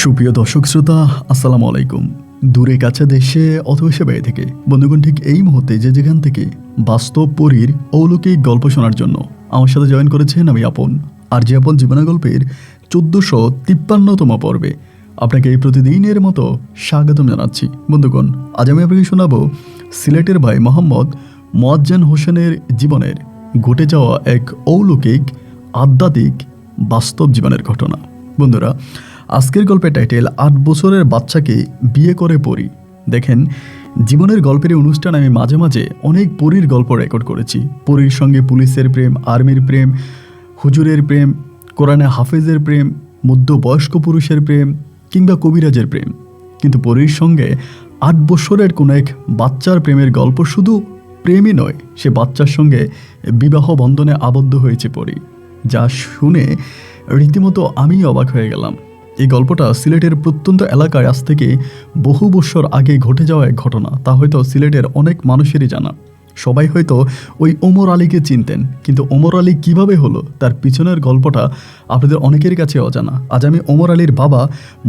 সুপ্রিয় দর্শক শ্রোতা, আসসালামু আলাইকুম। দূরে কাছে দেশে অথবা সে বাইরে থেকে বন্ধুগণ, ঠিক এই মুহূর্তে যে যেখান থেকে বাস্তব পরীর অলৌকিক গল্প শোনার জন্য আমার সাথে জয়েন করেছেন আমি আপন। আর যে আপন জীবনা গল্পের 1453তম পর্বে আপনাকে এই প্রতিদিনের মতো স্বাগতম জানাচ্ছি। বন্ধুগণ, আজ আমি আপনাকে শোনাবো সিলেটের ভাই মোহাম্মদ মোয়াজ্জেম হোসেনের জীবনের ঘটে যাওয়া এক অলৌকিক আধ্যাত্মিক বাস্তব জীবনের ঘটনা। বন্ধুরা, আজকের গল্পের টাইটেল 8 বছরের বাচ্চাকে বিয়ে করে পড়ি। দেখেন, জীবনের গল্পের অনুষ্ঠান আমি মাঝে মাঝে অনেক পরীর গল্প রেকর্ড করেছি। পরীর সঙ্গে পুলিশের প্রেম, আর্মির প্রেম, হুজুরের প্রেম, কোরআনে হাফেজের প্রেম, মধ্যবয়স্ক পুরুষের প্রেম কিংবা কবিরাজের প্রেম। কিন্তু পরীর সঙ্গে 8 বছরের কোনো এক বাচ্চার প্রেমের গল্প শুধু প্রেমই নয়, সে বাচ্চার সঙ্গে বিবাহ বন্ধনে আবদ্ধ হয়েছে পরী। যা শুনে রীতিমতো আমি অবাক হয়ে গেলাম। এই গল্পটা সিলেটের প্রত্যন্ত এলাকায় আজ থেকে বহু বছর আগে ঘটে যাওয়া এক ঘটনা। তা হয়তো সিলেটের অনেক মানুষেরই জানা। সবাই হয়তো ওই ওমর আলীকে চিনতেন, কিন্তু ওমর আলী কিভাবে হলো তার পিছনের গল্পটা আপনাদের অনেকের কাছে অজানা। আজ আমি ওমর আলীর বাবা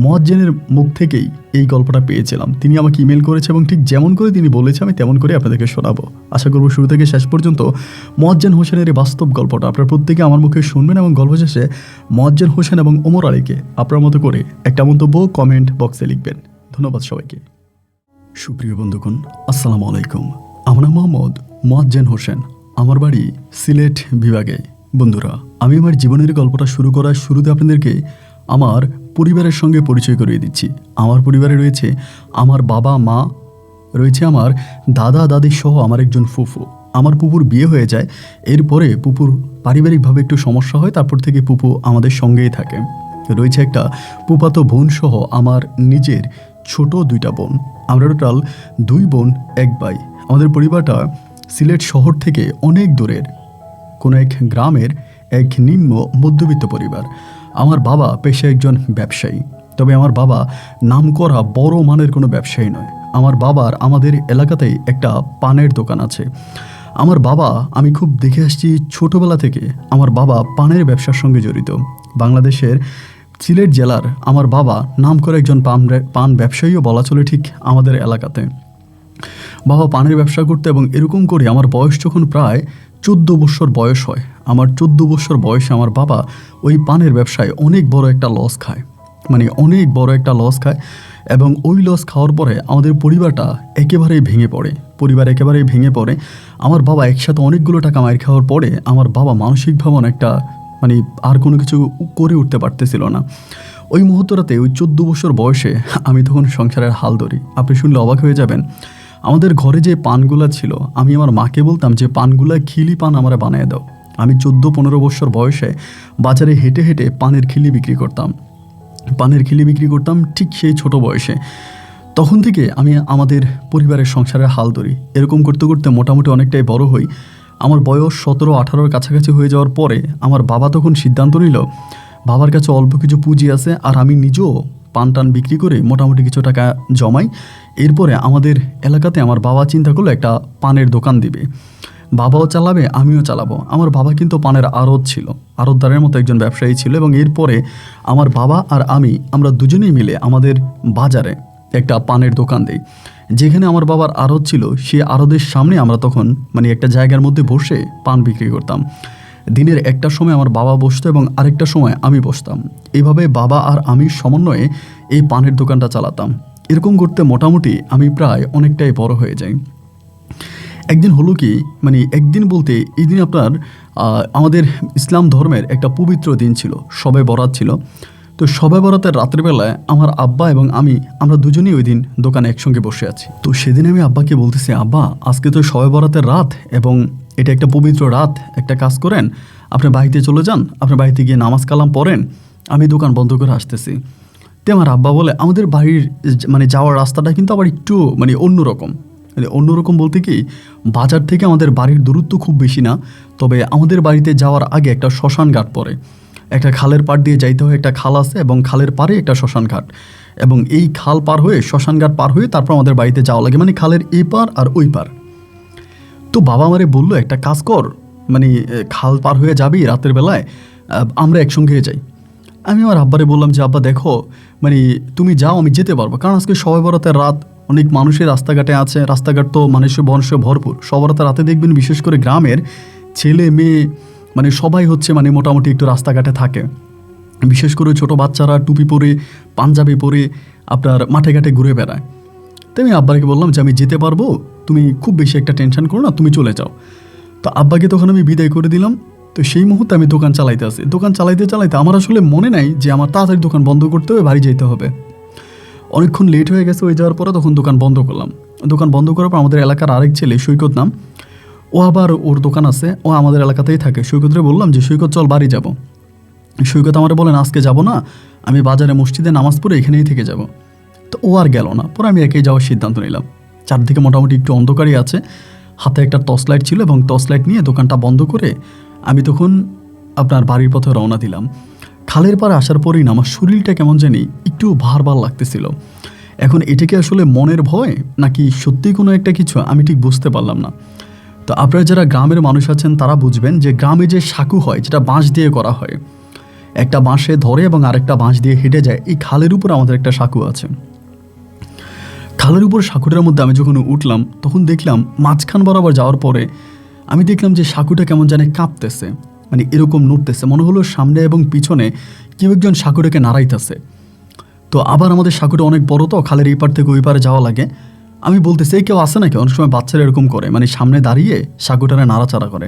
মোয়াজ্জেমের মুখ থেকেই এই গল্পটা পেয়েছিলাম। তিনি আমাকে ইমেল করেছে এবং ঠিক যেমন করে তিনি বলেছে আমি তেমন করে আপনাদেরকে শোনাবো। আশা করব শুরু থেকে শেষ পর্যন্ত মোয়াজ্জেম হোসেনের এই বাস্তব গল্পটা আপনারা প্রত্যেকে আমার মুখে শুনবেন এবং গল্প শেষে মোয়াজ্জেম হোসেন এবং ওমর আলীকে আপনার মতো করে একটা মন্তব্য কমেন্ট বক্সে লিখবেন। ধন্যবাদ সবাইকে। সুপ্রিয় বন্ধুগণ, আসসালামু আলাইকুম। আমার নাম মোহাম্মদ মোয়াজ্জেম হোসেন, আমার বাড়ি সিলেট বিভাগে। বন্ধুরা, আমি আমার জীবনের গল্পটা শুরু করার শুরুতে আপনাদেরকে আমার পরিবারের সঙ্গে পরিচয় করিয়ে দিচ্ছি। আমার পরিবারে রয়েছে আমার বাবা মা, রয়েছে আমার দাদা দাদি সহ আমার একজন ফুফু। আমার পুপুর বিয়ে হয়ে যায়, এরপরে পুপুর পারিবারিকভাবে একটু সমস্যা হয়, তারপর থেকে পুপু আমাদের সঙ্গেই থাকে। রয়েছে একটা ফুফাতো বোন সহ আমার নিজের ছোট 2টা বোন। আমরা টোটাল 2 বোন 1 ভাই। আমাদের পরিবারটা সিলেট শহর থেকে অনেক দূরের কোনো এক গ্রামের এক নিম্ন মধ্যবিত্ত পরিবার। আমার বাবা পেশায় একজন ব্যবসায়ী, তবে আমার বাবা নামকরা বড় মানের কোনো ব্যবসায়ী নয়। আমার বাবার আমাদের এলাকাতেই একটা পানের দোকান আছে। আমার বাবা, আমি খুব দেখে আসছি ছোটোবেলা থেকে আমার বাবা পানের ব্যবসার সঙ্গে জড়িত। বাংলাদেশের সিলেট জেলার আমার বাবা নামকরা একজন পান ব্যবসায়ীও বলা চলে ঠিক আমাদের এলাকাতে। বাবা পানের ব্যবসা করতে এবং এরকম করে আমার বয়স যখন প্রায় 14 বছর বয়স হয়, আমার 14 বছর বয়সে আমার বাবা ওই পানের ব্যবসায় অনেক বড় একটা লস খায়, মানে অনেক বড় একটা লস খায়। এবং ওই লস খাওয়ার পরে আমাদের পরিবারটা একেবারেই ভেঙে পড়ে। একেবারেই ভেঙে পড়ে। আমার বাবা একসাথে অনেকগুলো টাকা মার খাওয়ার পরে আমার বাবা মানসিকভাবে অনেকটা আর কোনো কিছু করে উঠতে পারতেছিল না। ওই মুহূর্তটাতে ওই 14 বছর বয়সে আমি তখন সংসারের হাল ধরি। আপনি শুনলে অবাক হয়ে যাবেন। আমাদের ঘরে যে পানগুলা ছিল, আমি আমার মাকে বলতাম যে পানগুলা খিলি পান আমরা বানিয়ে দাও। আমি 14-15 বছর বয়সে বাজারে হেঁটে হেঁটে পানের খিলি বিক্রি করতাম ঠিক সেই ছোট বয়সে। তখন থেকে আমি আমাদের পরিবারের সংসারের হাল ধরি। এরকম করতে করতে মোটামুটি অনেকটাই বড় হই। আমার বয়স 17-18 কাছাকাছি হয়ে যাওয়ার পরে আমার বাবা তখন সিদ্ধান্ত নিল, বাবার কাছে অল্প কিছু পুঁজি আছে আর আমি নিজেও পান টান বিক্রি করে মোটামুটি কিছু টাকা জমাই। এরপরে আমাদের এলাকাতে আমার বাবা চিন্তা করলো একটা পানের দোকান দিবে। বাবাও চালাবে, আমিও চালাবো। আমার বাবা কিন্তু পানের আড়ত ছিল, আড়তদারের মতো একজন ব্যবসায়ী ছিল। এবং এরপরে আমার বাবা আর আমরা দুজনেই মিলে আমাদের বাজারে একটা পানের দোকান দিই। যেখানে আমার বাবার আড়ত ছিল, সে আড়তের সামনে আমরা তখন একটা জায়গার মধ্যে বসে পান বিক্রি করতাম। দিনের একটা সময় আমার বাবা বসতো এবং আরেকটা সময় আমি বসতাম। এইভাবে বাবা আর আমি সমন্বয়ে এই পানের দোকানটা চালাতাম। এরকম করতে মোটামুটি আমি প্রায় অনেকটাই বড় হয়ে যাই। একদিন হলো কি, একদিন বলতে এই দিন আপনার আমাদের ইসলাম ধর্মের একটা পবিত্র দিন ছিল, শবে বরাত ছিল। তো শবে বরাতের রাত্রিবেলায় আমার আব্বা এবং আমরা দুজনেই ওই দিন দোকানে একসঙ্গে বসে আছি। তো সেদিন আমি আব্বাকে বলতেছি, আব্বা আজকে তো শবে বরাতের রাত এবং এটা একটা পবিত্র রাত, একটা কাজ করেন, আপনি বাড়িতে চলে যান, আপনার বাড়িতে গিয়ে নামাজ কালাম পড়েন, আমি দোকান বন্ধ করে আসতেছি। তো আমার আব্বা বলে, আমাদের বাড়ির যাওয়ার রাস্তাটা কিন্তু আবার একটু অন্যরকম বলতে কি, বাজার থেকে আমাদের বাড়ির দূরত্ব খুব বেশি না, তবে আমাদের বাড়িতে যাওয়ার আগে একটা শ্মশান ঘাট পড়ে। একটা খালের পাড় দিয়ে যাইতে হয়, একটা খাল আছে এবং খালের পাড়ে একটা শ্মশান ঘাট, এবং এই খাল পার হয়ে শ্মশান ঘাট পার হয়ে তারপর আমাদের বাড়িতে যাওয়া লাগে, খালের এই পার আর ওই পার। তো বাবা আমারে বললো, একটা কাজ কর, খাল পার হয়ে যাবি রাতের বেলায়, আমরা একসঙ্গে যাই। আমি আমার আব্বারে বললাম যে আব্বা দেখো, মানে তুমি যাও, আমি যেতে পারবো, কারণ আজকে শবে বরাতের রাত, অনেক মানুষের রাস্তাঘাটে আছে, রাস্তাঘাট তো মানুষের বংশে ভরপুর। শবে বরাতের রাতে দেখবেন বিশেষ করে গ্রামের ছেলে মেয়ে মানে সবাই হচ্ছে মানে মোটামুটি একটু রাস্তাঘাটে থাকে, বিশেষ করে ছোট বাচ্চারা টুপি পরে পাঞ্জাবি পরে আপনার মাঠে ঘাটে ঘুরে বেড়ায়। তো আমি আব্বাকে বললাম যে আমি যেতে পারবো, তুমি খুব বেশি একটা টেনশন করো না, তুমি চলে যাও। তো আব্বাকে তখন আমি বিদায় করে দিলাম। তো সেই মুহূর্তে আমি দোকান চালাইতে আসি, দোকান চালাইতে চালাইতে আমার আসলে মনে নাই যে আমার তাড়াতাড়ি দোকান বন্ধ করতে হবে, বাড়ি যেতে হবে। অনেকক্ষণ লেট হয়ে গেছে, হয়ে যাওয়ার পরে তখন দোকান বন্ধ করলাম। দোকান বন্ধ করার পর আমাদের এলাকার আরেক ছেলে সৈকত নাম, ও আবার ওর দোকান আছে, ও আমাদের এলাকাতেই থাকে। সৈকতরে বললাম যে সৈকত চল বাড়ি যাব। সৈকত আমার বলেন আজকে যাব না, আমি বাজারে মসজিদে নামাজ পড়ে এখানেই থেকে যাব। তো ও আর গেল না, পরে আমি একাই যাওয়ার সিদ্ধান্ত নিলাম। চারদিকে মোটামুটি একটু অন্ধকারই আছে, হাতে একটা টর্চ লাইট ছিল এবং টর্চ লাইট নিয়ে দোকানটা বন্ধ করে আমি তখন আপনার বাড়ির পথে রওনা দিলাম। খালের পাড়ে আসার পরেই না আমার শরীরটা কেমন জানি একটু ভার লাগতেছিল। এখন এটা কি আসলে মনের ভয় নাকি সত্যি কোনো একটা কিছু, আমি ঠিক বুঝতে পারলাম না। তো আপনারা যারা গ্রামের মানুষ আছেন তারা বুঝবেন যে গ্রামে যে সাঁকু হয়, যেটা বাঁশ দিয়ে করা হয়, একটা বাঁশে ধরে এবং আরেকটা বাঁশ দিয়ে হেঁটে যায়, এই খালের উপর আমাদের একটা সাঁকু আছে। খালের উপর সাঁকুটার মধ্যে আমি যখন উঠলাম তখন দেখলাম মাঝখান বরাবর যাওয়ার পরে আমি দেখলাম যে সাঁকুটা কেমন জানে কাঁপতেছে, মানে এরকম নড়তেছে, মনে হলো সামনে এবং পিছনে কেউ একজন সাঁকুটাকে নাড়াইতেছে। তো আবার আমাদের সাঁকুটা অনেক বড়, তো খালের এই পার থেকে ওই পারে যাওয়া লাগে। আমি বলতেছি এই কেউ আসে নাকি, অনেক সময় বাচ্চারা এরকম করে, মানে সামনে দাঁড়িয়ে সাঁকুটারে নাড়াচাড়া করে।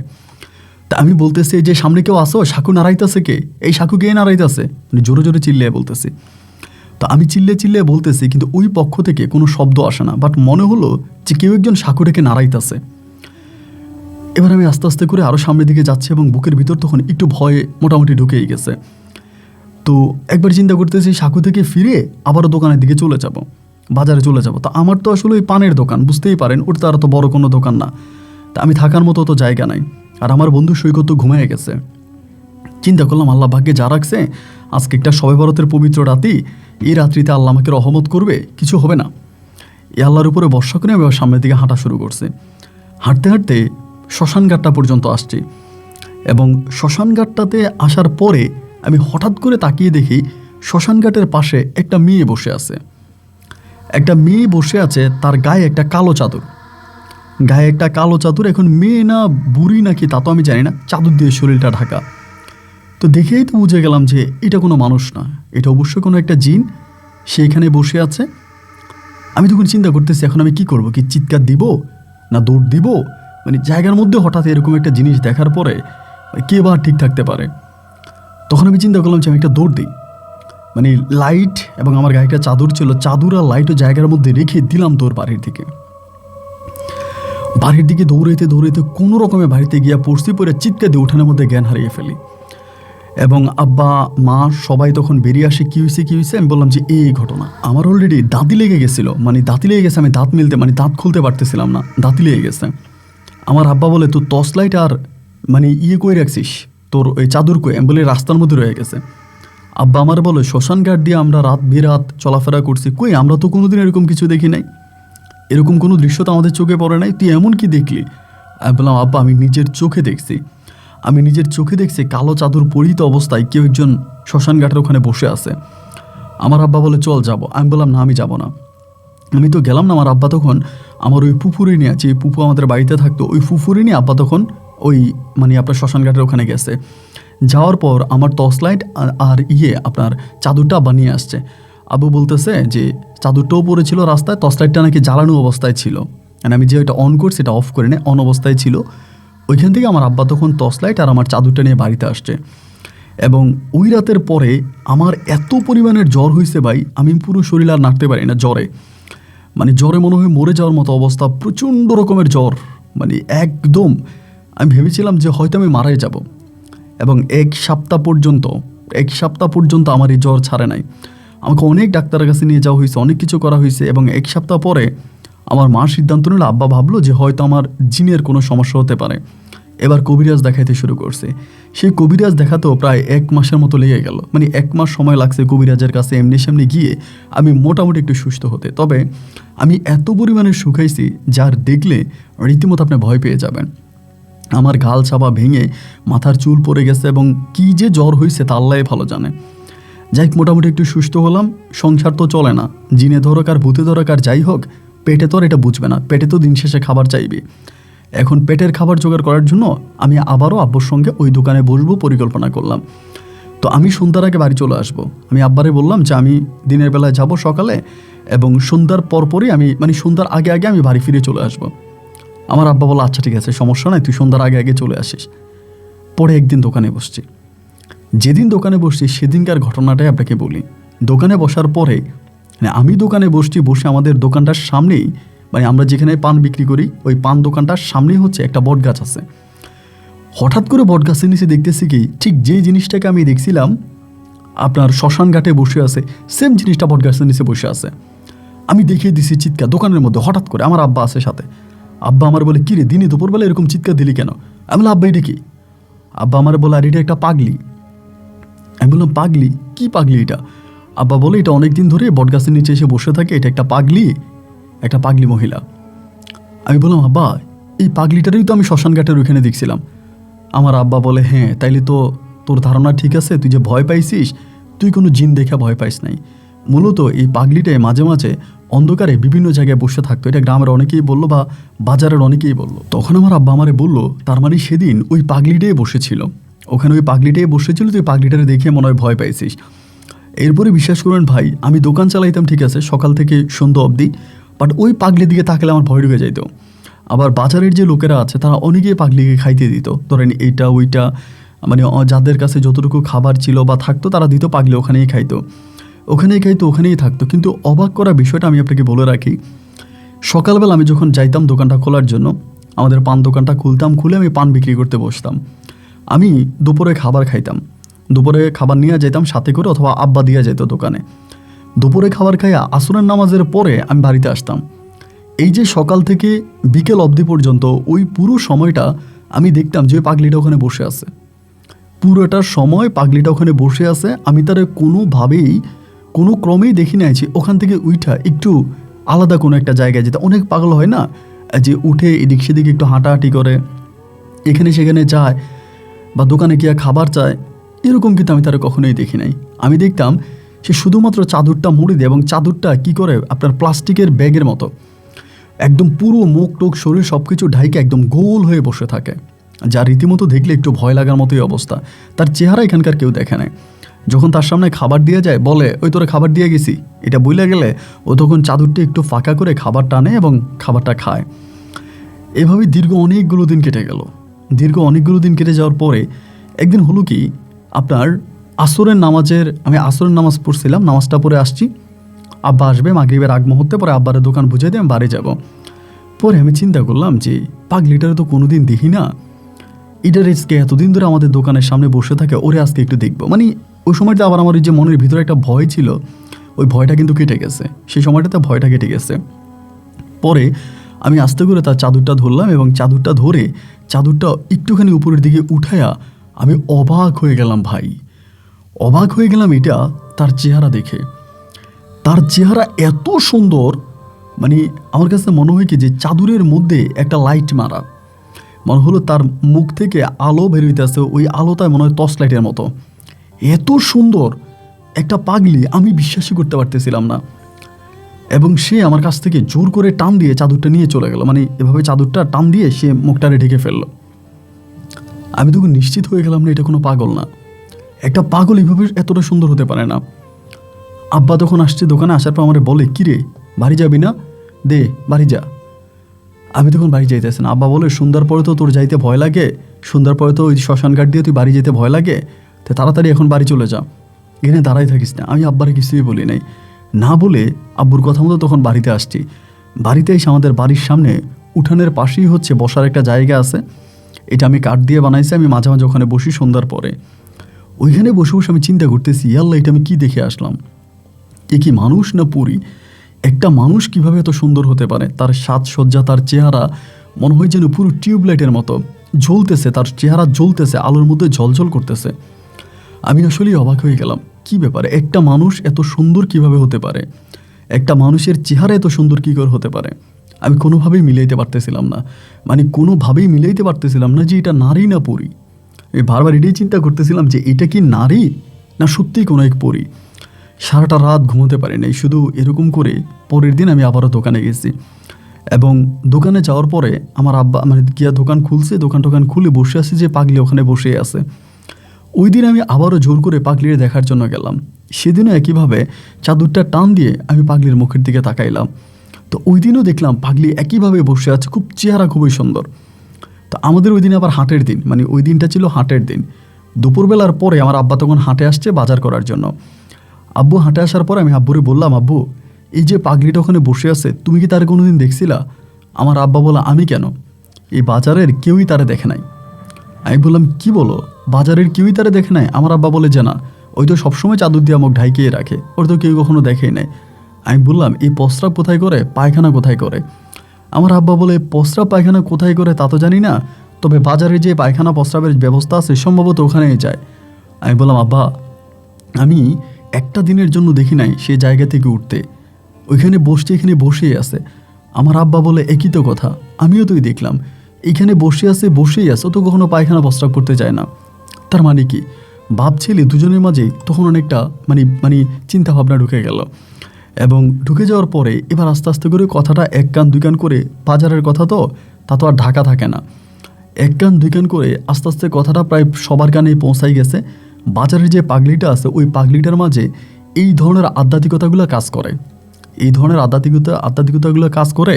তা আমি বলতেছি যে সামনে কেউ আসো, সাঁকু নাড়াইতেছে কে, এই সাঁকু কে নাড়াইতেছে, মানে জোরে জোরে চিল্লিয়ে বলতেছি। তো আমি চিল্লে চিল্লে বলতেছি কিন্তু ওই পক্ষ থেকে কোনো শব্দ আসে না, বাট মনে হলো যে কেউ একজন সাঁকুটাকে নাড়াইতেছে। এবার আমি আস্তে আস্তে করে আরও সামনের দিকে যাচ্ছি এবং বুকের ভিতর তখন একটু ভয় মোটামুটি ঢুকেই গেছে। তো একবার চিন্তা করতেছি সাঁকু থেকে ফিরে আবারও দোকানের দিকে চলে যাব, বাজারে চলে যাব। তো আমার তো আসলে ওই পানের দোকান, বুঝতেই পারেন ওটা তো আর তো বড় কোনো দোকান না, তা আমি থাকার মতো তো জায়গা নাই। আর আমার বন্ধু সৈকত তো ঘুমিয়ে গেছে। চিন্তা করলাম আল্লাহ ভাগ্যে যা রাখছে, আজকে একটা শবে বরাতের পবিত্র রাতি, এই রাত্রিতে আল্লাহ আমাকে রহমত করবে, কিছু হবে না, এই আল্লাহর উপরে ভরসা করে আমি সামনের দিকে হাঁটা শুরু করছি। হাঁটতে হাঁটতে শ্মশানঘাটটা পর্যন্ত আসছি এবং শ্মশানঘাটটাতে আসার পরে আমি হঠাৎ করে তাকিয়ে দেখি শ্মশানঘাটের পাশে একটা মেয়ে বসে আছে। একটা মেয়ে বসে আছে, তার গায়ে একটা কালো চাদর, গায়ে একটা কালো চাদর। এখন মেয়ে না বুড়ি নাকি তা তো আমি জানি না, চাদর দিয়ে শরীরটা ঢাকা। তো দেখেই তো বুঝে গেলাম যে এটা কোনো মানুষ না, এটা অবশ্যই কোনো একটা জিন, সে এখানে বসে আছে। আমি তখন চিন্তা করতেছি এখন আমি কি করব, কি চিৎকার দিব না দৌড় দিব, মানে জায়গার মধ্যে হঠাৎ এরকম একটা জিনিস দেখার পরে কে বা ঠিক থাকতে পারে। তখন আমি চিন্তা করলাম যে আমি একটা দৌড় দিই, মানে লাইট এবং আমার গায়ে একটা চাদর ছিল, চাদর আর লাইটও জায়গার মধ্যে রেখে দিলাম দৌড় বাড়ির দিকে। বাড়ির দিকে দৌড়াইতে দৌড়াইতে কোনো রকমে বাড়িতে গিয়া পড়ছি, পরে চিৎকার দিয়ে উঠানের মধ্যে জ্ঞান হারিয়ে ফেলি এবং আব্বা মা সবাই তখন বেরিয়ে আসে, কী হয়েছে। আমি বললাম যে এই ঘটনা, আমার অলরেডি দাঁতি লেগে গেছিলো, মানে দাঁতি লেগে গেছে, আমি দাঁত মিলতে মানে দাঁত খুলতে পারতেছিলাম না, দাঁতি লেগে গেছে। আমার আব্বা বলে তোর টর্চ লাইট আর মানে কই রাখছিস, তোর ওই চাদর কই, আমি বলি রাস্তার মধ্যে রয়ে গেছে। আব্বা আমার বলে শ্মশান ঘাট দিয়ে আমরা রাত বিরাত চলাফেরা করছি, কই আমরা তো কোনোদিন এরকম কিছু দেখি নাই, এরকম কোনো দৃশ্য তো আমাদের চোখে পড়ে নাই, তুই এমন কি দেখলি। আমি বললাম আব্বা আমি নিজের চোখে দেখছি কালো চাদর পরিহিত অবস্থায় কেউ একজন শ্মশান ঘাটের ওখানে বসে আছে। আমার আব্বা বলে চল যাবো, আমি বললাম না আমি যাবো না। আমি তো গেলাম না। আমার আব্বা তখন আমার ওই পুকুরে নিয়ে আছে, পুপু আমাদের বাড়িতে থাকতো, ওই পুকুরে নিয়ে আব্বা তখন ওই মানে আপনার শ্মশান ঘাটের ওখানে গেছে। যাওয়ার পর আমার টর্চ লাইট আর আপনার চাদরটা আব্বা নিয়ে আসছে। আব্বু বলতেছে যে চাদরটাও পড়েছিল রাস্তায়, টর্চ লাইটটা নাকি জ্বালানো অবস্থায় ছিল, মানে আমি যে ওইটা অন করছি এটা অফ করে অন অবস্থায় ছিল। ওইখান থেকে আমার আব্বা তখন টর্চ লাইট আর আমার চাদরটা নিয়ে বাড়িতে আসছে। এবং ওই রাতের পরে আমার এত পরিমাণের জ্বর হয়েছে ভাই, আমি পুরো শরীর আর নাড়তে পারি না জ্বরে, মানে জ্বরে মনে হয় মরে যাওয়ার মতো অবস্থা, প্রচণ্ড রকমের জ্বর, মানে একদম আমি ভেবেছিলাম যে হয়তো আমি মারাই যাব। এবং এক সপ্তাহ পর্যন্ত আমার এই জ্বর ছাড়ে নাই। আমাকে অনেক ডাক্তারের কাছে নিয়ে যাওয়া হয়েছে, অনেক কিছু করা হয়েছে। এবং এক সপ্তাহ পরে আমার মা সিদ্ধান্ত নিল, আব্বা ভাবলো যে হয়তো আমার জিনের কোনো সমস্যা হতে পারে। এবার কবিরাজ দেখাইতে শুরু করছে। সেই কবিরাজ দেখাতেও প্রায় 1 মাসের মতো লেগে গেল, মানে 1 মাস সময় লাগছে কবিরাজের কাছে এমনি সামনে গিয়ে আমি মোটামুটি একটু সুস্থ হতে। তবে আমি এত পরিমাণে শুকাইছি যার দেখলে রীতিমতো আপনি ভয় পেয়ে যাবেন। আমার গাল চাপা ভেঙে মাথার চুল পড়ে গেছে এবং কী যে জ্বর হয়েছে তা আল্লাহই ভালো জানে। যাই হোক, মোটামুটি একটু সুস্থ হলাম। সংসার তো চলে না, জিনে ধরক আর ভূতে ধরক আর যাই হোক, পেটে তো আর এটা বুঝবে না, পেটে তো দিন শেষে খাবার চাইবে। এখন পেটের খাবার জোগাড় করার জন্য আমি আবারও আব্বুর সঙ্গে ওই দোকানে বসবো পরিকল্পনা করলাম। তো আমি সন্ধ্যার আগে বাড়ি চলে আসবো। আমি আব্বারে বললাম যে আমি দিনের বেলায় যাব সকালে, এবং সন্ধ্যার পরপরই আমি সন্ধ্যার আগে আগে আমি বাড়ি ফিরে চলে আসবো। আমার আব্বা বলল আচ্ছা ঠিক আছে, সমস্যা নাই, তুই সন্ধ্যার আগে আগে চলে আসিস। পরে একদিন দোকানে বসছি। যেদিন দোকানে বসছি সেদিনকার ঘটনাটাই আপনাকে বলি। দোকানে বসার পরে আমি দোকানে বসছি, বসে আমাদের দোকানটার সামনেই, আমরা যেখানে পান বিক্রি করি ওই পান দোকানটার সামনেই হচ্ছে একটা বট গাছ আছে। হঠাৎ করে বট গাছের নিচে দেখতেছি কি, ঠিক যেই জিনিসটাকে আমি দেখছিলাম আপনার শ্মশান ঘাটে বসে আছে, সেম জিনিসটা বট গাছের নিচে বসে আছে। আমি দেখিয়ে দিছি চিৎকার দোকানের মধ্যে। হঠাৎ করে আমার আব্বা আছে সাথে। আব্বা আমার বলে, কিরে দিনে দুপুরবেলা এরকম চিৎকার দিলি কেন? আমি বললাম আব্বা এটা কি? আব্বা আমার বলে, আর এটা একটা পাগলি। আমি বললাম পাগলি? কি পাগলি এটা? আব্বা বলে, এটা অনেকদিন ধরে বটগাছের নিচে এসে বসে থাকে, এটা একটা পাগলি মহিলা। আমি বললাম আব্বা, এই পাগলিটারই তো আমি শ্মশান ঘাটের ওইখানে দেখছিলাম। আমার আব্বা বলে, হ্যাঁ তাইলে তো তোর ধারণা ঠিক আছে, তুই যে ভয় পাইছিস, তুই কোনো জিন দেখা ভয় পাইস নাই। মূলত এই পাগলিটাই মাঝে মাঝে অন্ধকারে বিভিন্ন জায়গায় বসে থাকতো, এটা গ্রামের অনেকেই বললো বা বাজারের অনেকেই বললো। তখন আমার আব্বা আমারে বললো, তার মানে সেদিন ওই পাগলিটাই বসেছিল ওখানে, ওই পাগলিটাই বসেছিল, তুই পাগলিটারে দেখে মনে হয় ভয় পাইছিস। এরপরে বিশ্বাস করবেন ভাই, আমি দোকান চালাইতাম ঠিক আছে সকাল থেকে সন্ধ্যা অবধি, বাট ওই পাগলির দিকে তাকালে আমার ভয় ঢুকে যাইতো। আবার বাজারের যে লোকেরা আছে তারা অনেকেই পাগলিকে খাইতে দিত, ধরেন এইটা ওইটা, যাদের কাছে যতটুকু খাবার ছিল বা থাকতো তারা দিত, পাগলি ওখানেই খাইতো, ওখানেই থাকতো। কিন্তু অবাক করা বিষয়টা আমি আপনাকে বলে রাখি, সকালবেলা আমি যখন যাইতাম দোকানটা খোলার জন্য, আমাদের পান দোকানটা খুলে আমি পান বিক্রি করতে বসতাম। আমি দুপুরে খাবার খাইতাম, দুপুরে খাবার নিয়ে যেতাম সাথে করে, অথবা আব্বা দিয়ে যেত দোকানে। দুপুরে খাবার খাইয়া আসরের নামাজের পরে আমি বাড়িতে আসতাম। এই যে সকাল থেকে বিকেল অবধি পর্যন্ত ওই পুরো সময়টা আমি দেখতাম যে ওই পাগলিটা ওখানে বসে আছে। পুরোটা সময় পাগলিটা ওখানে বসে আছে। আমি তার কোনো ক্রমেই দেখি নাই যে ওখান থেকে উঠা একটু আলাদা কোনো একটা জায়গায় যেতে। অনেক পাগল হয় না যে উঠে এদিক সেদিকে একটু হাঁটাহাঁটি করে, এখানে সেখানে যায় বা দোকানে গিয়ে খাবার চায়, এরকম কিন্তু আমি তারা কখনোই দেখি নাই। আমি দেখতাম সে শুধুমাত্র চাদরটা মুড়ি দেয়, এবং চাদরটা কি করে আপনার প্লাস্টিকের ব্যাগের মতো একদম পুরো মুখ টুক শরীর সব কিছু ঢাইকে একদম গোল হয়ে বসে থাকে, যা রীতিমতো দেখলে একটু ভয় লাগার মতোই অবস্থা। তার চেহারা এখানকার কেউ দেখে নেয়। যখন তার সামনে খাবার দিয়ে যায় বলে, ওই তোরে খাবার দিয়ে গেছি, এটা বইলে গেলে ও তখন চাদরটা একটু ফাঁকা করে খাবার টানে এবং খাবারটা খায়। এভাবে দীর্ঘ অনেকগুলো দিন কেটে যাওয়ার পরে একদিন হলো কি, আপনার আমি আসরের নামাজ পড়ছিলাম, নামাজটা পড়ে আসছি, আব্বা আসবে মাগরিবের আগ মুহূর্তে, পরে আব্বারে দোকান বুঝিয়ে দিয়ে আমি বাড়ি যাব। পরে আমি চিন্তা করলাম যে পাগলিটারে তো কোনোদিন দেখি না, এটার আজকে এতদিন ধরে আমাদের দোকানের সামনে বসে থাকে, ওরে আজকে একটু দেখবো। ওই সময়টা আবার আমার ওই যে মনের ভিতরে একটা ভয় ছিল, ওই ভয়টা কিন্তু কেটে গেছে, সেই সময়টাতে ভয়টা কেটে গেছে। পরে আমি আস্তে করে তার চাদরটা ধরলাম, এবং চাদরটা ধরে চাদরটা একটুখানি উপরের দিকে উঠাইয়া আমি অবাক হয়ে গেলাম ভাই, অবাক হয়ে গেলাম এটা তার চেহারা দেখে। তার চেহারা এত সুন্দর, আমার কাছে মনে হয় কি যে চাদরের মধ্যে একটা লাইট মারা, মনে হলো তার মুখ থেকে আলো বেরোইতেছে, ওই আলোটায় মনে হয় টর্চ লাইটের মতো। এত সুন্দর একটা পাগলি আমি বিশ্বাসই করতে পারতেছিলাম না। এবং সে আমার কাছ থেকে জোর করে টান দিয়ে চাদরটা নিয়ে চলে গেল, এভাবে চাদরটা টান দিয়ে সে মুখটারে ঢেকে ফেললো। আমি তখন নিশ্চিত হয়ে গেলাম না এটা কোনো পাগল না, একটা পাগল এইভাবে এতটা সুন্দর হতে পারে না। আব্বা তখন আসছে দোকানে, আসার পর আমার বলে, কিরে বাড়ি যাবি না, দে বাড়ি যা। আমি তখন বাড়ি যাইতেছি না। আব্বা বলে, সন্ধ্যার পরে তো তোর যাইতে ভয় লাগে, সন্ধ্যার পরে তো ওই শ্মশান ঘাট দিয়ে তুই বাড়ি যেতে ভয় লাগে, তো তাড়াতাড়ি এখন বাড়ি চলে যা, এখানে দাঁড়াই থাকিস না। আমি আব্বারে কিছুই বলি নাই, না বলে আব্বুর কথা মতো তখন বাড়িতে আসছি। বাড়িতে এসে আমাদের বাড়ির সামনে উঠানের পাশেই হচ্ছে বসার একটা জায়গা আছে, এটা আমি কাঠ দিয়ে বানাইছি। আমি মাঝে মাঝে ওখানে বসি সন্ধ্যার পরে, ওইখানে বসে বসে আমি চিন্তা করতেছি, আল্লাহ এটা আমি কি দেখে আসলাম, এ কি মানুষ না পরী? একটা মানুষ কিভাবে এত সুন্দর হতে পারে? তার সাজসজ্জা, তার চেহারা মনে হয় যেন পুরো টিউবলাইটের মতো জ্বলতেছে, তার চেহারা জ্বলতেছে, আলোর মধ্যে ঝলঝল করতেছে। আমি আসলেই অবাক হয়ে গেলাম, কি ব্যাপারে, একটা মানুষ এত সুন্দর কিভাবে হতে পারে, একটা মানুষের চেহারা এত সুন্দর কী করে হতে পারে? আমি কোনোভাবেই মিলাইতে পারতেছিলাম না যে এটা নারী না পরী। আমি বারবার এটাই চিন্তা করতেছিলাম যে এটা কি নারী না সত্যিই কোনো এক পরী। সারাটা রাত ঘুমোতে পারি নাই। শুধু এরকম করে পরের দিন আমি আবারও দোকানে গেছি এবং দোকানে যাওয়ার পরে আমার আব্বা মানে গিয়া দোকান খুলছে, দোকান খুলে বসে আছি যে পাগলি ওখানে বসে আছে। ওই দিন আমি আবারও জোর করে পাগলির দেখার জন্য গেলাম। সেদিনও একইভাবে চাদরটা টান দিয়ে আমি পাগলির মুখের দিকে তাকাইলাম। তো ওই দিনও দেখলাম পাগলি একইভাবে বসে আছে, খুব চেহারা খুবই সুন্দর। তো আমাদের ওই দিন আবার হাটের দিন, মানে ওই দিনটা ছিল হাটের দিন। দুপুরবেলার পরে আমার আব্বা তখন হাটে আসছে বাজার করার জন্য। আব্বু হাটে আসার পর আমি আব্বুরে বললাম, আব্বু এই যে পাগলিটা ওখানে বসে আছে তুমি কি তারে কোনোদিন দেখছিলা? আমার আব্বা বলল, আমি কেন, এই বাজারের কেউই তারে দেখে নাই। আমি বললাম, কি বলো, বাজারের কেউই তারে দেখে নাই? আমার আব্বা বলে যে না, ওই তো সবসময় চাদর দিয়ে আমাকে ঢাইকিয়ে রাখে, ওর তো কেউ কখনো দেখেই নাই। আমি বললাম, এই প্রস্রাব কোথায় করে, পায়খানা কোথায় করে? আমার আব্বা বলে, প্রস্রাব পায়খানা কোথায় করে তা তো জানি না, তবে বাজারে যে পায়খানা প্রস্রাবের ব্যবস্থা আছে সম্ভবত ওখানেই যায়। আমি বললাম, আব্বা আমি একটা দিনের জন্য দেখি নাই সেই জায়গা থেকে উঠতে, ওইখানে বসছে, এখানে বসেই আছে। আমার আব্বা বলে, একই তো কথা, আমিও তুই দেখলাম এইখানে বসে আছে, বসেই আছে, ও তো কখনো পায়খানা প্রস্রাব করতে যায় না। তার মানে কি, বাপ ছেলে দুজনের মাঝেই তখন অনেকটা মানে মানে চিন্তা ভাবনা ঢুকে গেল। এবং ঢুকে যাওয়ার পরে এবার আস্তে আস্তে করে কথাটা এক কান দুই কান করে, বাজারের কথা তো তা তো আর ঢাকা থাকে না, এক কান দুই কান করে আস্তে আস্তে কথাটা প্রায় সবার কানেই পৌঁছাই গেছে। বাজারের যে পাগলিটা আছে ওই পাগলিটার মাঝে এই ধরনের আধ্যাত্মিকতাগুলো কাজ করে, এই ধরনের আধ্যাত্মিকতাগুলো কাজ করে।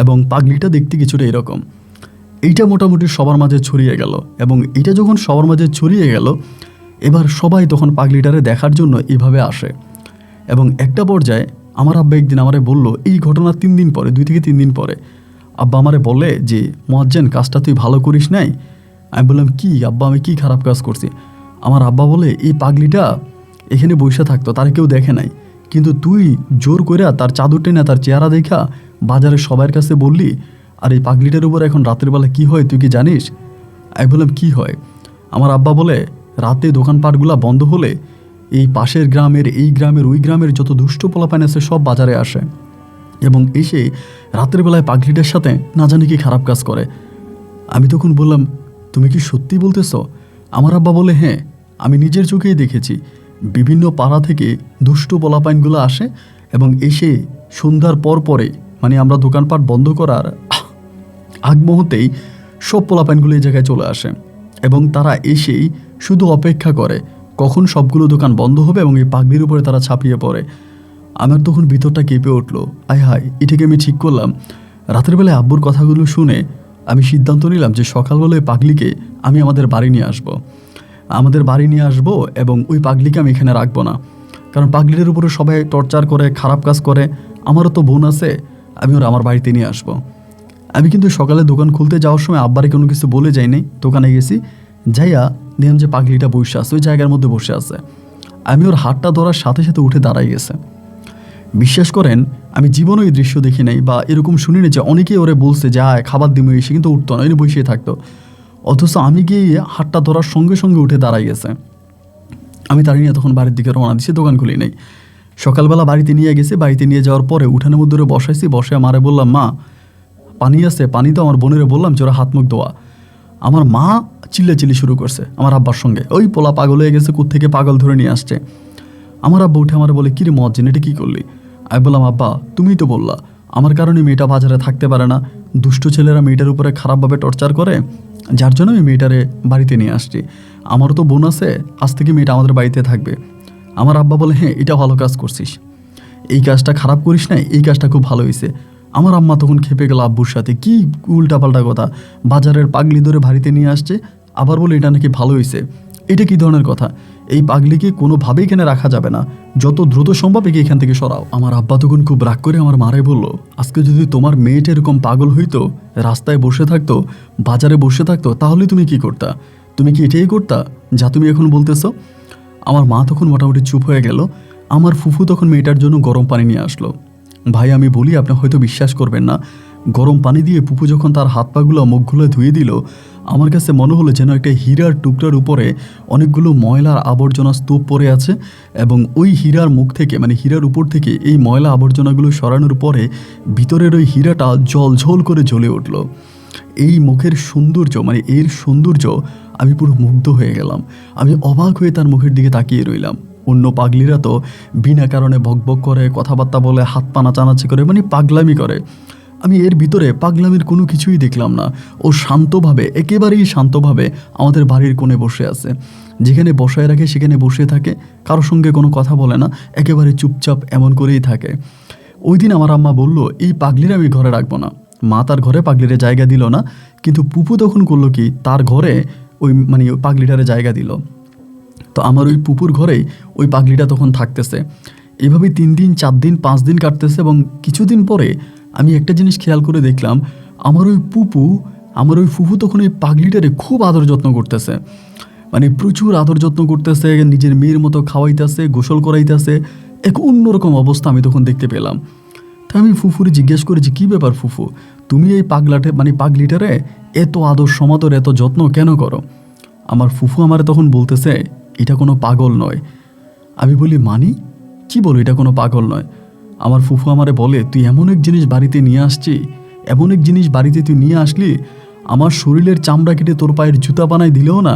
এবং পাগলিটা দেখতে কিছুটা এরকম। এইটা মোটামুটি সবার মাঝে ছড়িয়ে গেল। এবং এইটা যখন সবার মাঝে ছড়িয়ে গেল, এবার সবাই তখন পাগলিটারে দেখার জন্য এভাবে আসে। এবং একটা পর্যায়ে আমার আব্বা একদিন আমারে বলল, এই ঘটনার 3 দিন পরে, 2 থেকে 3 দিন পরে আব্বা আমারে বলে যে, মুয়াজ্জেন কাজটা তুই ভালো করিস নাই। আমি বললাম, কি আব্বা, আমি কি খারাপ কাজ করছি? আমার আব্বা বলে, এই পাগলিটা এখানে বসে থাকতো, তার কেউ দেখে নাই, কিন্তু তুই জোর করে তার চাদর টেনে তার চেহারা দেখা বাজারের সবার কাছে বললি। আর এই পাগলিটার উপর এখন রাতের বেলা কি হয় তুই কি জানিস? আমি বললাম, কি হয়? আমার আব্বা বলে, রাতে দোকানপাটগুলো বন্ধ হলে এই পাশের গ্রামের, এই গ্রামের, ওই গ্রামের যত দুষ্ট পোলাপান আছে সব বাজারে আসে এবং এসে রাতের বেলায় পাগলিটার সাথে না জানি কি খারাপ কাজ করে। আমি তখন বললাম, তুমি কি সত্যি বলতেছো? আমার আব্বা বলে, হ্যাঁ, আমি নিজের চোখেই দেখেছি। বিভিন্ন পাড়া থেকে দুষ্ট পোলাপাইনগুলো আসে এবং এসে সন্ধ্যার পর পরে, মানে আমরা দোকানপাট বন্ধ করার আগ মুহূর্তেই সব পোলাপাইনগুলো এই জায়গায় চলে আসে এবং তারা এসেই শুধু অপেক্ষা করে কখন সবগুলো দোকান বন্ধ হবে এবং এই পাগলির উপরে তারা ছাপিয়ে পড়ে। আমার তখন ভিতরটা কেঁপে উঠলো, আয় হায়, এটাকে আমি ঠিক করলাম। রাতের বেলায় আব্বুর কথাগুলো শুনে আমি সিদ্ধান্ত নিলাম যে সকালবেলায় পাগলিকে আমি আমাদের বাড়ি নিয়ে আসবো এবং ওই পাগলিকে আমি এখানে রাখবো না, কারণ পাগলির উপরে সবাই টর্চার করে, খারাপ কাজ করে। আমারও তো বোন আছে, আমি ওরা আমার বাড়িতে নিয়ে আসবো। আমি কিন্তু সকালে দোকান খুলতে যাওয়ার সময় আব্বারে কোনো কিছু বলে যাইনি। দোকানে গেছি, যাইয়া দেখলাম যে পাগলিটা বসে আছে, ওই জায়গার মধ্যে বসে আছে। আমি ওর হাতটা ধরার সাথে সাথে উঠে দাঁড়াই গেছে। বিশ্বাস করেন, আমি জীবনে এই দৃশ্য দেখি নাই বা এরকম শুনিনি যে অনেকেই ওরে বলছে যে আয় খাবার দিমে, এসে কিন্তু উঠতো না, এনে বসেই থাকতো। অথচ আমি গিয়ে হাতটা ধরার সঙ্গে সঙ্গে উঠে দাঁড়াই গেছে। আমি তাড়ি নিয়ে তখন বাড়ির দিকে রওনা দিচ্ছি, দোকান খুলি নেই। সকালবেলা বাড়িতে নিয়ে গেছি, বাড়িতে নিয়ে যাওয়ার পরে উঠানের মধ্যে বসাইছি, বসে মারে বললাম, মা পানি আছে? পানি তো আমার বোনেরে বললাম যে ওরা হাত মুখ ধোয়া। আমার মা চিল্লাচিল্লি শুরু করছে আমার আব্বার সঙ্গে, ওই পোলা পাগল হয়ে গেছে, কোত্থেকে পাগল ধরে নিয়ে আসছে। আমার আব্বা উঠে আমার বলে, কিরে মুয়াজ্জিন, এটা কী করলি? আমি বললাম, আব্বা তুমিই তো বললা আমার কারণে মেয়েটা বাজারে থাকতে পারে না, দুষ্ট ছেলেরা মেয়েটার উপরে খারাপভাবে টর্চার করে, যার জন্য আমি মেয়েটারে বাড়িতে নিয়ে আসছি। আমারও তো বোন আছে, আজ থেকে মেয়েটা আমাদের বাড়িতে থাকবে। আমার আব্বা বলে, হ্যাঁ এটা ভালো কাজ করছিস, এই কাজটা খারাপ করিস নাই, এই কাজটা খুব ভালো হয়েছে। আমার আম্মা তখন খেপে গেল আব্বুর সাথে, কি উল্টাপাল্টা কথা, বাজারের পাগলি ধরে বাড়িতে নিয়ে আসছে, আবার বলে এটা নাকি ভালো হয়েছে। এটা কি ধরনের কথা? এই পাগলিকে কোনোভাবেই এখানে রাখা যাবে না, যত দ্রুত সম্ভব একে এখান থেকে সরাও। আমার আব্বা তখন খুব রাগ করে আমার মারে বলল, আজকে যদি তোমার মেয়েটা এরকম পাগল হইতো, রাস্তায় বসে থাকতো, বাজারে বসে থাকতো, তাহলে তুমি কি করতা? তুমি কি এটাই করতা যা তুমি এখন বলতেছো? আমার মা তখন মোটামুটি চুপ হয়ে গেল। আমার ফুফু তখন মেয়েটার জন্য গরম পানি নিয়ে আসলো। ভাই আমি বলি, আপনি হয়তো বিশ্বাস করবেন না, গরম পানি দিয়ে পুপু যখন তার হাত পাগুলো মুখগুলো ধুয়ে দিল, আমার কাছে মনে হলো যেন একটা হীরার টুকরার উপরে অনেকগুলো ময়লার আবর্জনা স্তূপ পড়ে আছে এবং ওই হীরার মুখ থেকে, মানে হীরার উপর থেকে এই ময়লা আবর্জনাগুলো সরানোর পরে ভিতরের ওই হীরাটা ঝলঝল করে জ্বলে উঠল। এই মুখের সৌন্দর্য, মানে এর সৌন্দর্য আমি পুরো মুগ্ধ হয়ে গেলাম। আমি অবাক হয়ে তার মুখের দিকে তাকিয়ে রইলাম। অন্য পাগলিরা তো বিনা কারণে বকবক করে, কথাবার্তা বলে, হাত পা নাচানাচি করে, মানে পাগলামি করে। আমি এর ভিতরে পাগলামির কোনো কিছুই দেখলাম না। ও শান্তভাবে, একেবারেই শান্তভাবে আমাদের বাড়ির কোণে বসে আছে। যেখানে বসায় রাখে সেখানে বসে থাকে, কারোর সঙ্গে কোনো কথা বলে না, একেবারে চুপচাপ এমন করেই থাকে। ওই দিন আমার আম্মা বলল, এই পাগলিরা আমি ঘরে রাখবো না। মা তার ঘরে পাগলিরে জায়গা দিল না, কিন্তু পুপু তখন করলো কি, তার ঘরে ওই মানে ওই পাগলিটারে জায়গা দিল। তো আমার ওই পুপুর ঘরেই ওই পাগলিটা তখন থাকতেছে। এভাবে 3 দিন 4 দিন 5 দিন কাটতেছে, এবং কিছুদিন পরে আমি একটা জিনিস খেয়াল করে দেখলাম, আমার ওই ফুপু তখন ওই পাগলিটারে খুব আদর যত্ন করতেছে। মানে প্রচুর আদর যত্ন করতেছে, নিজের মেয়ের মতো খাওয়াইতেছে, গোসল করাইতেছে। এক অন্যরকম অবস্থা আমি তখন দেখতে পেলাম। তাই আমি ফুফুরে জিজ্ঞেস করেছি, কী ব্যাপার ফুফু, তুমি এই পাগলিটারে এত আদর সমাদর, এত যত্ন কেন করো? আমার ফুফু আমারে তখন বলতেছে, এটা কোনো পাগল নয়। আমি বলি, মানি কি বলো, এটা কোনো পাগল নয়? আমার ফুফু আমারে বলে, তুই এমন এক জিনিস বাড়িতে নিয়ে আসছি, এমন এক জিনিস বাড়িতে তুই নিয়ে আসলি, আমার শরীরের চামড়া কেটে তোর পায়ের জুতা বানাই দিলেও না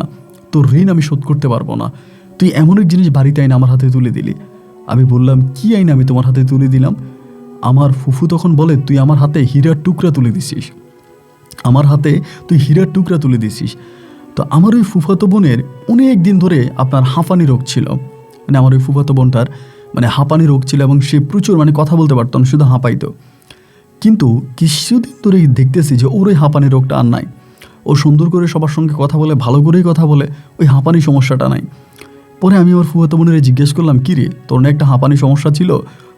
তোর ঋণ আমি শোধ করতে পারবো না। তুই এমন এক জিনিস বাড়িতে আইন আমার হাতে তুলে দিলি। আমি বললাম, কি আইন আমি তোমার হাতে তুলে দিলাম? আমার ফুফু তখন বলে, তুই আমার হাতে হীরার টুকরা তুলে দিছিস, আমার হাতে তুই হীরার টুকরা তুলে দিছিস। তো আমার ওই ফুফাতো বোনের অনেক দিন ধরে আপনার হাঁপানি রোগ ছিল। মানে আমার ওই ফুফাতো বোনটার মানে হাঁপানি রোগ ছিল, এবং সে প্রচুর মানে কথা বলতে পারতো না, শুধু হাঁপাইতো। কিন্তু কিছুদিন ধরেই দেখতেছি যে ওর ওই হাঁপানি রোগটা আর নাই। ও সুন্দর করে সবার সঙ্গে কথা বলে, ভালো করেই কথা বলে, ওই হাঁপানি সমস্যাটা নাই। পরে আমি আমার ফুফাতো বোনের জিজ্ঞেস করলাম, কী রে, তোর না একটা হাঁপানি সমস্যা ছিল,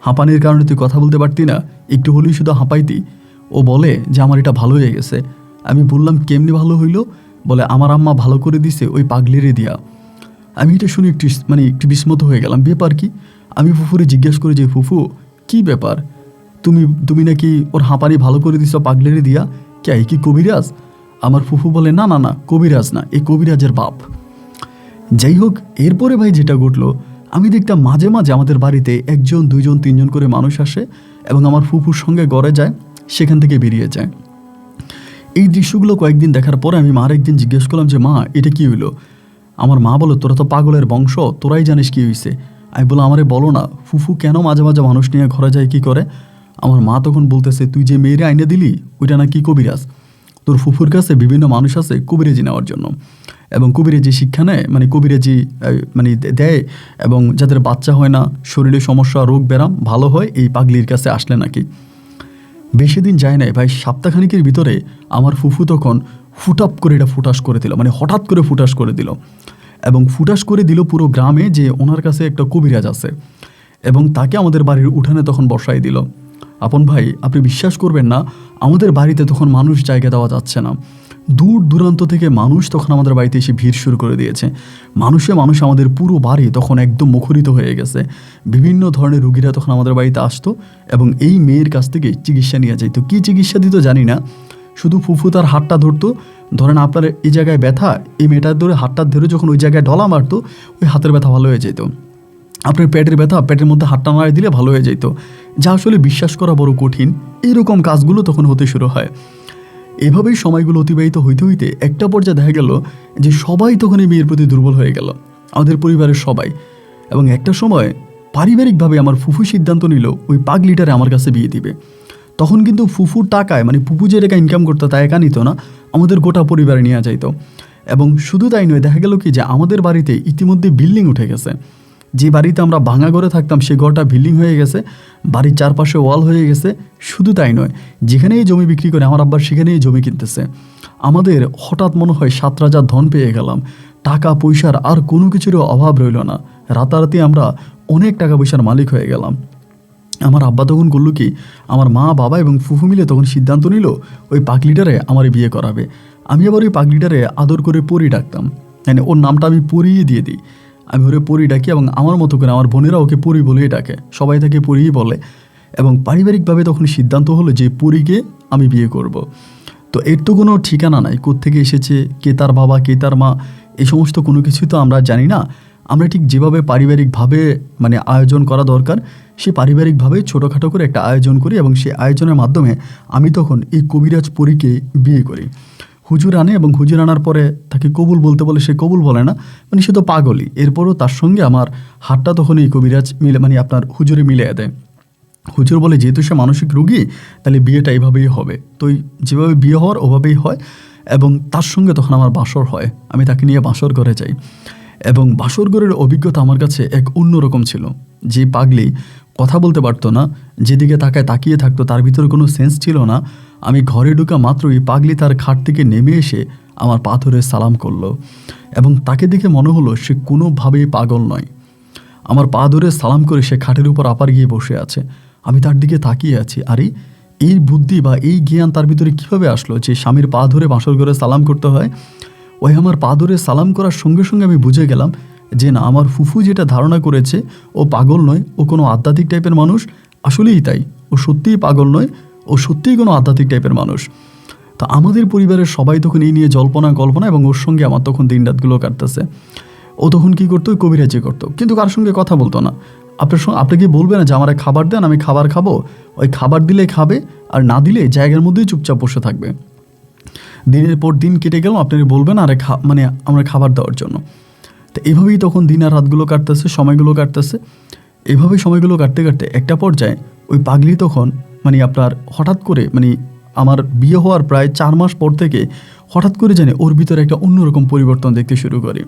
হাঁপানির কারণে তুই কথা বলতে পারতি না, একটু হলেই শুধু হাঁপাইতি? ও বলে যে আমার এটা ভালো হয়ে গেছে। আমি বললাম, কেমনি ভালো হইলো? বলে, আমার আম্মা ভালো করে দিছে ওই পাগলিরে দিয়া। আমি এটা শুনে একটু বিস্মত হয়ে গেলাম, ব্যাপার কি? আমি ফুফুরে জিজ্ঞেস করি যে, ফুফু কি ব্যাপার, তুমি নাকি ওর হাঁপানি ভালো করে দিছো পাগলিরে দিয়া, কে কি কবিরাজ? আমার ফুফু বলে, না না না, কবিরাজ না, এই কবিরাজের বাপ। যাই হোক, এরপরে ভাই যেটা ঘটলো, আমি দেখতাম মাঝে মাঝে আমাদের বাড়িতে 1 জন 2 জন 3 জন করে মানুষ আসে, এবং আমার ফুফুর সঙ্গে ঘরে যায়, সেখান থেকে বেরিয়ে যায়। এই দৃশ্যগুলো কয়েকদিন দেখার পরে আমি মার একদিন জিজ্ঞেস করলাম যে, মা এটা কি হইলো? আমার মা বলো, তোরা তো পাগলের বংশ, তোরাই জানিস কি হয়েছে। আমি বলো, আমারে বলো না, ফুফু কেন মাঝে মাঝে মানুষ নিয়ে ঘরে যায়, কি করে? আমার মা তখন বলতেছে, তুই যে মেয়েরে আইনে দিলি ওইটা না কি কবিরাজ। তোর ফুফুর কাছে বিভিন্ন মানুষ আছে কবিরাজি নেওয়ার জন্য, এবং কবিরাজি শিক্ষা নেয়, মানে কবিরাজি মানে দেয়, এবং যাদের বাচ্চা হয় না, শরীরে সমস্যা, রোগ ব্যারাম ভালো হয় এই পাগলির কাছে আসলে নাকি। বেশি দিন যায় নাই ভাই, সপ্তাহখানিকের ভিতরে আমার ফুফু তখন ফুটাপ করে এটা ফুটাস করে দিল, মানে হঠাৎ করে ফুটাস করে দিল, এবং ফুটাস করে দিল পুরো গ্রামে যে ওনার কাছে একটা কবিরাজ আছে, এবং তাকে আমাদের বাড়ির উঠানে তখন বসাই দিল। আপন ভাই, আপনি বিশ্বাস করবেন না, আমাদের বাড়িতে তখন মানুষ জায়গা দেওয়া যাচ্ছে না। দূর দূরান্ত থেকে মানুষ তখন আমাদের বাড়িতে এসে ভিড় শুরু করে দিয়েছে। মানুষ আমাদের পুরো বাড়ি তখন একদম মুখরিত হয়ে গেছে। বিভিন্ন ধরনের রুগীরা তখন আমাদের বাড়িতে আসতো, এবং এই মেয়ের কাছ থেকে চিকিৎসা নিয়ে যেত। কী চিকিৎসা দিত জানি না, শুধু ফুফু তার হাতটা ধরতো, ধরেন আপনার এই জায়গায় ব্যথা, এই মেয়েটার ধরে হাতটা ধরে যখন ওই জায়গায় ডলা মারতো, ওই হাতের ব্যথা ভালো হয়ে যেত। আপনার পেটের ব্যথা, পেটের মধ্যে হাতটা নাড়িয়ে দিলে ভালো হয়ে যেত, যা আসলে বিশ্বাস করা বড় কঠিন। এইরকম কাজগুলো তখন হতে শুরু হয়। এভাবেই সময়গুলো অতিবাহিত হইতে হইতে একটা পর্যায়ে দেখা গেল যে সবাই তখন এই মেয়ের প্রতি দুর্বল হয়ে গেল, আমাদের পরিবারের সবাই। এবং একটা সময় পারিবারিকভাবে আমার ফুফু সিদ্ধান্ত নিল ওই পাগলিটারে আমার কাছে বিয়ে দিবে। তখন কিন্তু ফুফুর টাকায়, মানে ফুফু যে টাকা ইনকাম করতো তা একা নিত না, আমাদের গোটা পরিবারে নিয়ে যাইতো। এবং শুধু তাই নয়, দেখা গেল কি যে আমাদের বাড়িতে ইতিমধ্যে বিল্ডিং উঠে গেছে। যে বাড়িতে আমরা ভাঙা ঘরে থাকতাম সে ঘরটা বিল্ডিং হয়ে গেছে, বাড়ির চারপাশে ওয়াল হয়ে গেছে। শুধু তাই নয়, যেখানেই জমি বিক্রি করে আমার আব্বার সেখানেই জমি কিনতেছে। আমাদের হঠাৎ মনে হয় 7 রাজার ধন পেয়ে গেলাম, টাকা পয়সার আর কোনো কিছুরও অভাব রইল না। রাতারাতি আমরা অনেক টাকা পয়সার মালিক হয়ে গেলাম। আমার আব্বা তখন করলো কি, আমার মা বাবা এবং ফুফু মিলে তখন সিদ্ধান্ত নিল ওই পাগলিটারে আমার বিয়ে করাবে। আমি আবার ওই পাগলিটারে আদর করে পরি ডাকতাম, মানে ওর নামটা আমি পরিয়ে দিয়ে দিই। আমি ওরে পরি ডাকি, এবং আমার মতো করে আমার বোনেরা ওকে পরি বলেই ডাকে, সবাই তাকে পরিই বলে। এবং পারিবারিকভাবে তখন সিদ্ধান্ত হলো যে পরিকে আমি বিয়ে করব। তো এর তো কোনো ঠিকানা নাই, কোত্থেকে এসেছে, কে তার বাবা, কে তার মা, এই সমস্ত কোনো কিছুই তো আমরা জানি না। আমরা ঠিক যেভাবে পারিবারিকভাবে মানে আয়োজন করা দরকার, সে পারিবারিকভাবে ছোটোখাটো করে একটা আয়োজন করি, এবং সেই আয়োজনের মাধ্যমে আমি তখন এই কবিরাজ পরীকে বিয়ে করি। হুজুর আনে এবং হুজুর আনার পরে তাকে কবুল বলতে বলে সে কবুল বলে না, মানে সে তো পাগলই। এরপরও তার সঙ্গে আমার হাতটা তখন এই কবিরাজ মিলে মানে আপনার হুজুরে মিলিয়ে দেয়। হুজুর বলে যেহেতু সে মানসিক রোগী তাহলে বিয়েটা এইভাবেই হবে। তো যেভাবে বিয়ে হওয়ার ওভাবেই হয় এবং তার সঙ্গে তখন আমার বাসর হয়। আমি তাকে নিয়ে বাসর ঘরে যাই এবং বাসর ঘরের অভিজ্ঞতা আমার কাছে এক অন্যরকম ছিল। যে পাগলি কথা বলতে পারতো না, যেদিকে তাকিয়ে থাকতো তার ভিতরে কোনো সেন্স ছিল না, আমি ঘরে ঢোকা মাত্রই পাগলি তার খাট থেকে নেমে এসে আমার পা ধরে সালাম করলো এবং তাকে দেখে মনে হলো সে কোনোভাবেই পাগল নয়। আমার পা ধরে সালাম করে সে খাটের উপর আপার গিয়ে বসে আছে। আমি তার দিকে তাকিয়ে আছি। আরে এই বুদ্ধি বা এই জ্ঞান তার ভিতরে কীভাবে আসলো যে স্বামীর পা ধরে বাসর ঘরে সালাম করতে হয়? ওই আমার পা ধরে সালাম করার সঙ্গে সঙ্গে আমি বুঝে গেলাম যে না, আমার ফুফু যেটা ধারণা করেছে ও পাগল নয়, ও কোনো আধ্যাত্মিক টাইপের মানুষ। আসলেই তাই, ও সত্যিই পাগল নয়, ও সত্যিই কোনো আধ্যাত্মিক টাইপের মানুষ। তো আমাদের পরিবারের সবাই তখন এই নিয়ে জল্পনা কল্পনা এবং ওর সঙ্গে আমার তখন দিন রাতগুলো কাটতেছে। ও তখন কী করতো? কবিরাজি করতো, কিন্তু কার সঙ্গে কথা বলতো না। আপনি কি বলবে না যে আমার খাবার দেন, আমি খাবার খাবো? ওই খাবার দিলে খাবে, আর না দিলে জায়গার মধ্যেই চুপচাপ বসে থাকবে। দিনের পর দিন কেটে গেল, আপনি বলবেন আরে মানে আমরা খাবার দেওয়ার জন্য। তো এইভাবেই তখন দিন আর রাতগুলো কাটতেছে, সময়গুলো কাটতেছে। এভাবেই সময়গুলো কাটতে কাটতে একটা পর্যায়ে ওই পাগলি তখন মানে আপনার হঠাৎ করে মানে আমার বিয়ে হওয়ার প্রায় 4 মাস পর থেকে হঠাৎ করে জানে ওর ভিতরে একটা অন্যরকম পরিবর্তন দেখতে শুরু করে।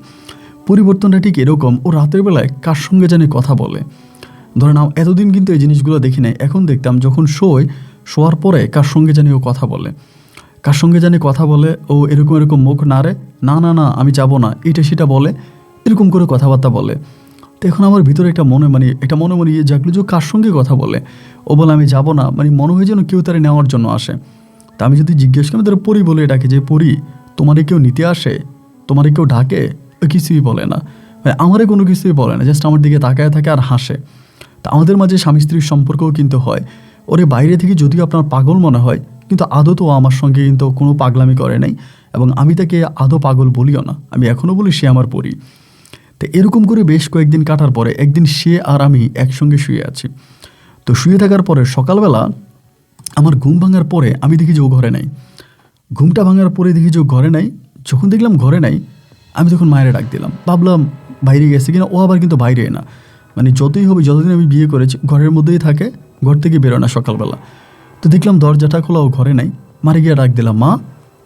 পরিবর্তনটা ঠিক এরকম, ও রাতের বেলায় কার সঙ্গে জানে কথা বলে। ধরেন এতদিন কিন্তু এই জিনিসগুলো দেখি নাই, এখন দেখতাম যখন শোয়ার পরে কার সঙ্গে জানি ও কথা বলে, কার সঙ্গে জানি কথা বলে। ও এরকম মুখ নাড়ে, না না না আমি যাব না, এটা সেটা বলে, এরকম করে কথাবার্তা বলে। তো এখন আমার ভিতরে একটা মনে ইয়ে জাগলো যে কার সঙ্গে কথা বলে। ও বলে আমি যাব না, মানে মনে হয় যেন কেউ তারা নেওয়ার জন্য আসে। তা আমি যদি জিজ্ঞেস করি, তারা পরি বলে ডাকে, যে পরি তোমারে কেউ নিতে আসে, তোমারে কেউ ডাকে? কিছুই বলে না, মানে আমারে কোনো কিছুই বলে না, জাস্ট আমার দিকে তাকায় থাকে আর হাসে। তা আমাদের মাঝে স্বামী স্ত্রীর সম্পর্কও কিন্তু হয়। ওরে বাইরে থেকে যদিও আপনার পাগল মনে হয়, কিন্তু আদৌ তো আমার সঙ্গে কিন্তু কোনো পাগলামি করে নাই এবং আমি তাকে আদৌ পাগল বলিও না। আমি এখনও বলি সে আমার পরি। তো এরকম করে বেশ কয়েকদিন কাটার পরে একদিন সে আর আমি একসঙ্গে শুয়ে আছি। তো শুয়ে থাকার পরে সকালবেলা আমার ঘুম ভাঙার পরে আমি দেখি যে ও ঘরে নাই। ঘুমটা ভাঙার পরে দেখি যে ও ঘরে নাই। যখন দেখলাম ঘরে নাই, আমি তখন মায়েরে ডাক দিলাম, ভাবলাম বাইরে গেছে কিনা। ও আবার কিন্তু বাইরে না, মানে যতই হবে, যতদিন আমি বিয়ে করেছি ঘরের মধ্যেই থাকে, ঘর থেকে বেরোয় না সকালবেলা। তো দেখলাম দরজাটা খোলা, ও ঘরে নাই। মারে গিয়ে ডাক দিলাম, মা,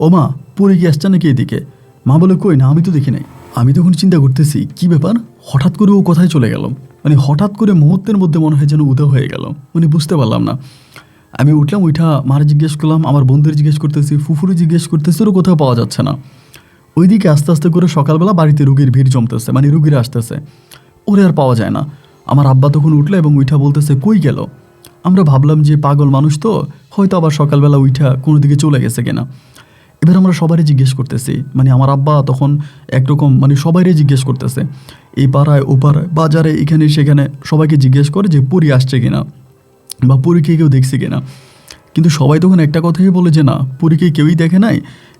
ও মা, পরে গিয়ে আসছে নাকি এদিকে? মা বলে কই না, আমি তো দেখি নাই। আমি তখন চিন্তা করতেছি কি ব্যাপার, হঠাৎ করে ও কোথায় চলে গেল, মানে হঠাৎ করে মুহূর্তের মধ্যে মনে হয় যেন উদয় হয়ে গেল, মানে বুঝতে পারলাম না। আমি উঠলাম, উঠা মারে জিজ্ঞেস করলাম, আমার বন্ধুদের জিজ্ঞেস করতেছি, ফুফুরে জিজ্ঞেস করতেছি, ওরও কোথাও পাওয়া যাচ্ছে না। ওইদিকে আস্তে আস্তে করে সকালবেলা বাড়িতে রুগীর ভিড় জমতেছে, মানে রুগীরা আসতেছে, ওরে আর পাওয়া যায় না। আমার আব্বা তখন উঠলো এবং উঠা বলতেছে কই গেল। আমরা ভাবলাম যে পাগল মানুষ তো হয়তো আবার সকালবেলা উঠা কোনো দিকে চলে গেছে কিনা। এবার আমরা সবারই জিজ্ঞেস করতেছি, মানে আমার আব্বা তখন একরকম মানে সবাইরে জিজ্ঞেস করতেছে, এই পাড়ায় ও পাড়ায় বাজারে এখানে সেখানে সবাইকে জিজ্ঞেস করে যে পুরী আসছে কিনা বা পুরীকে কেউ দেখছে কিনা। কিন্তু সবাই তখন একটা কথাই বলে যে না, পুরীকে কেউই দেখে নাই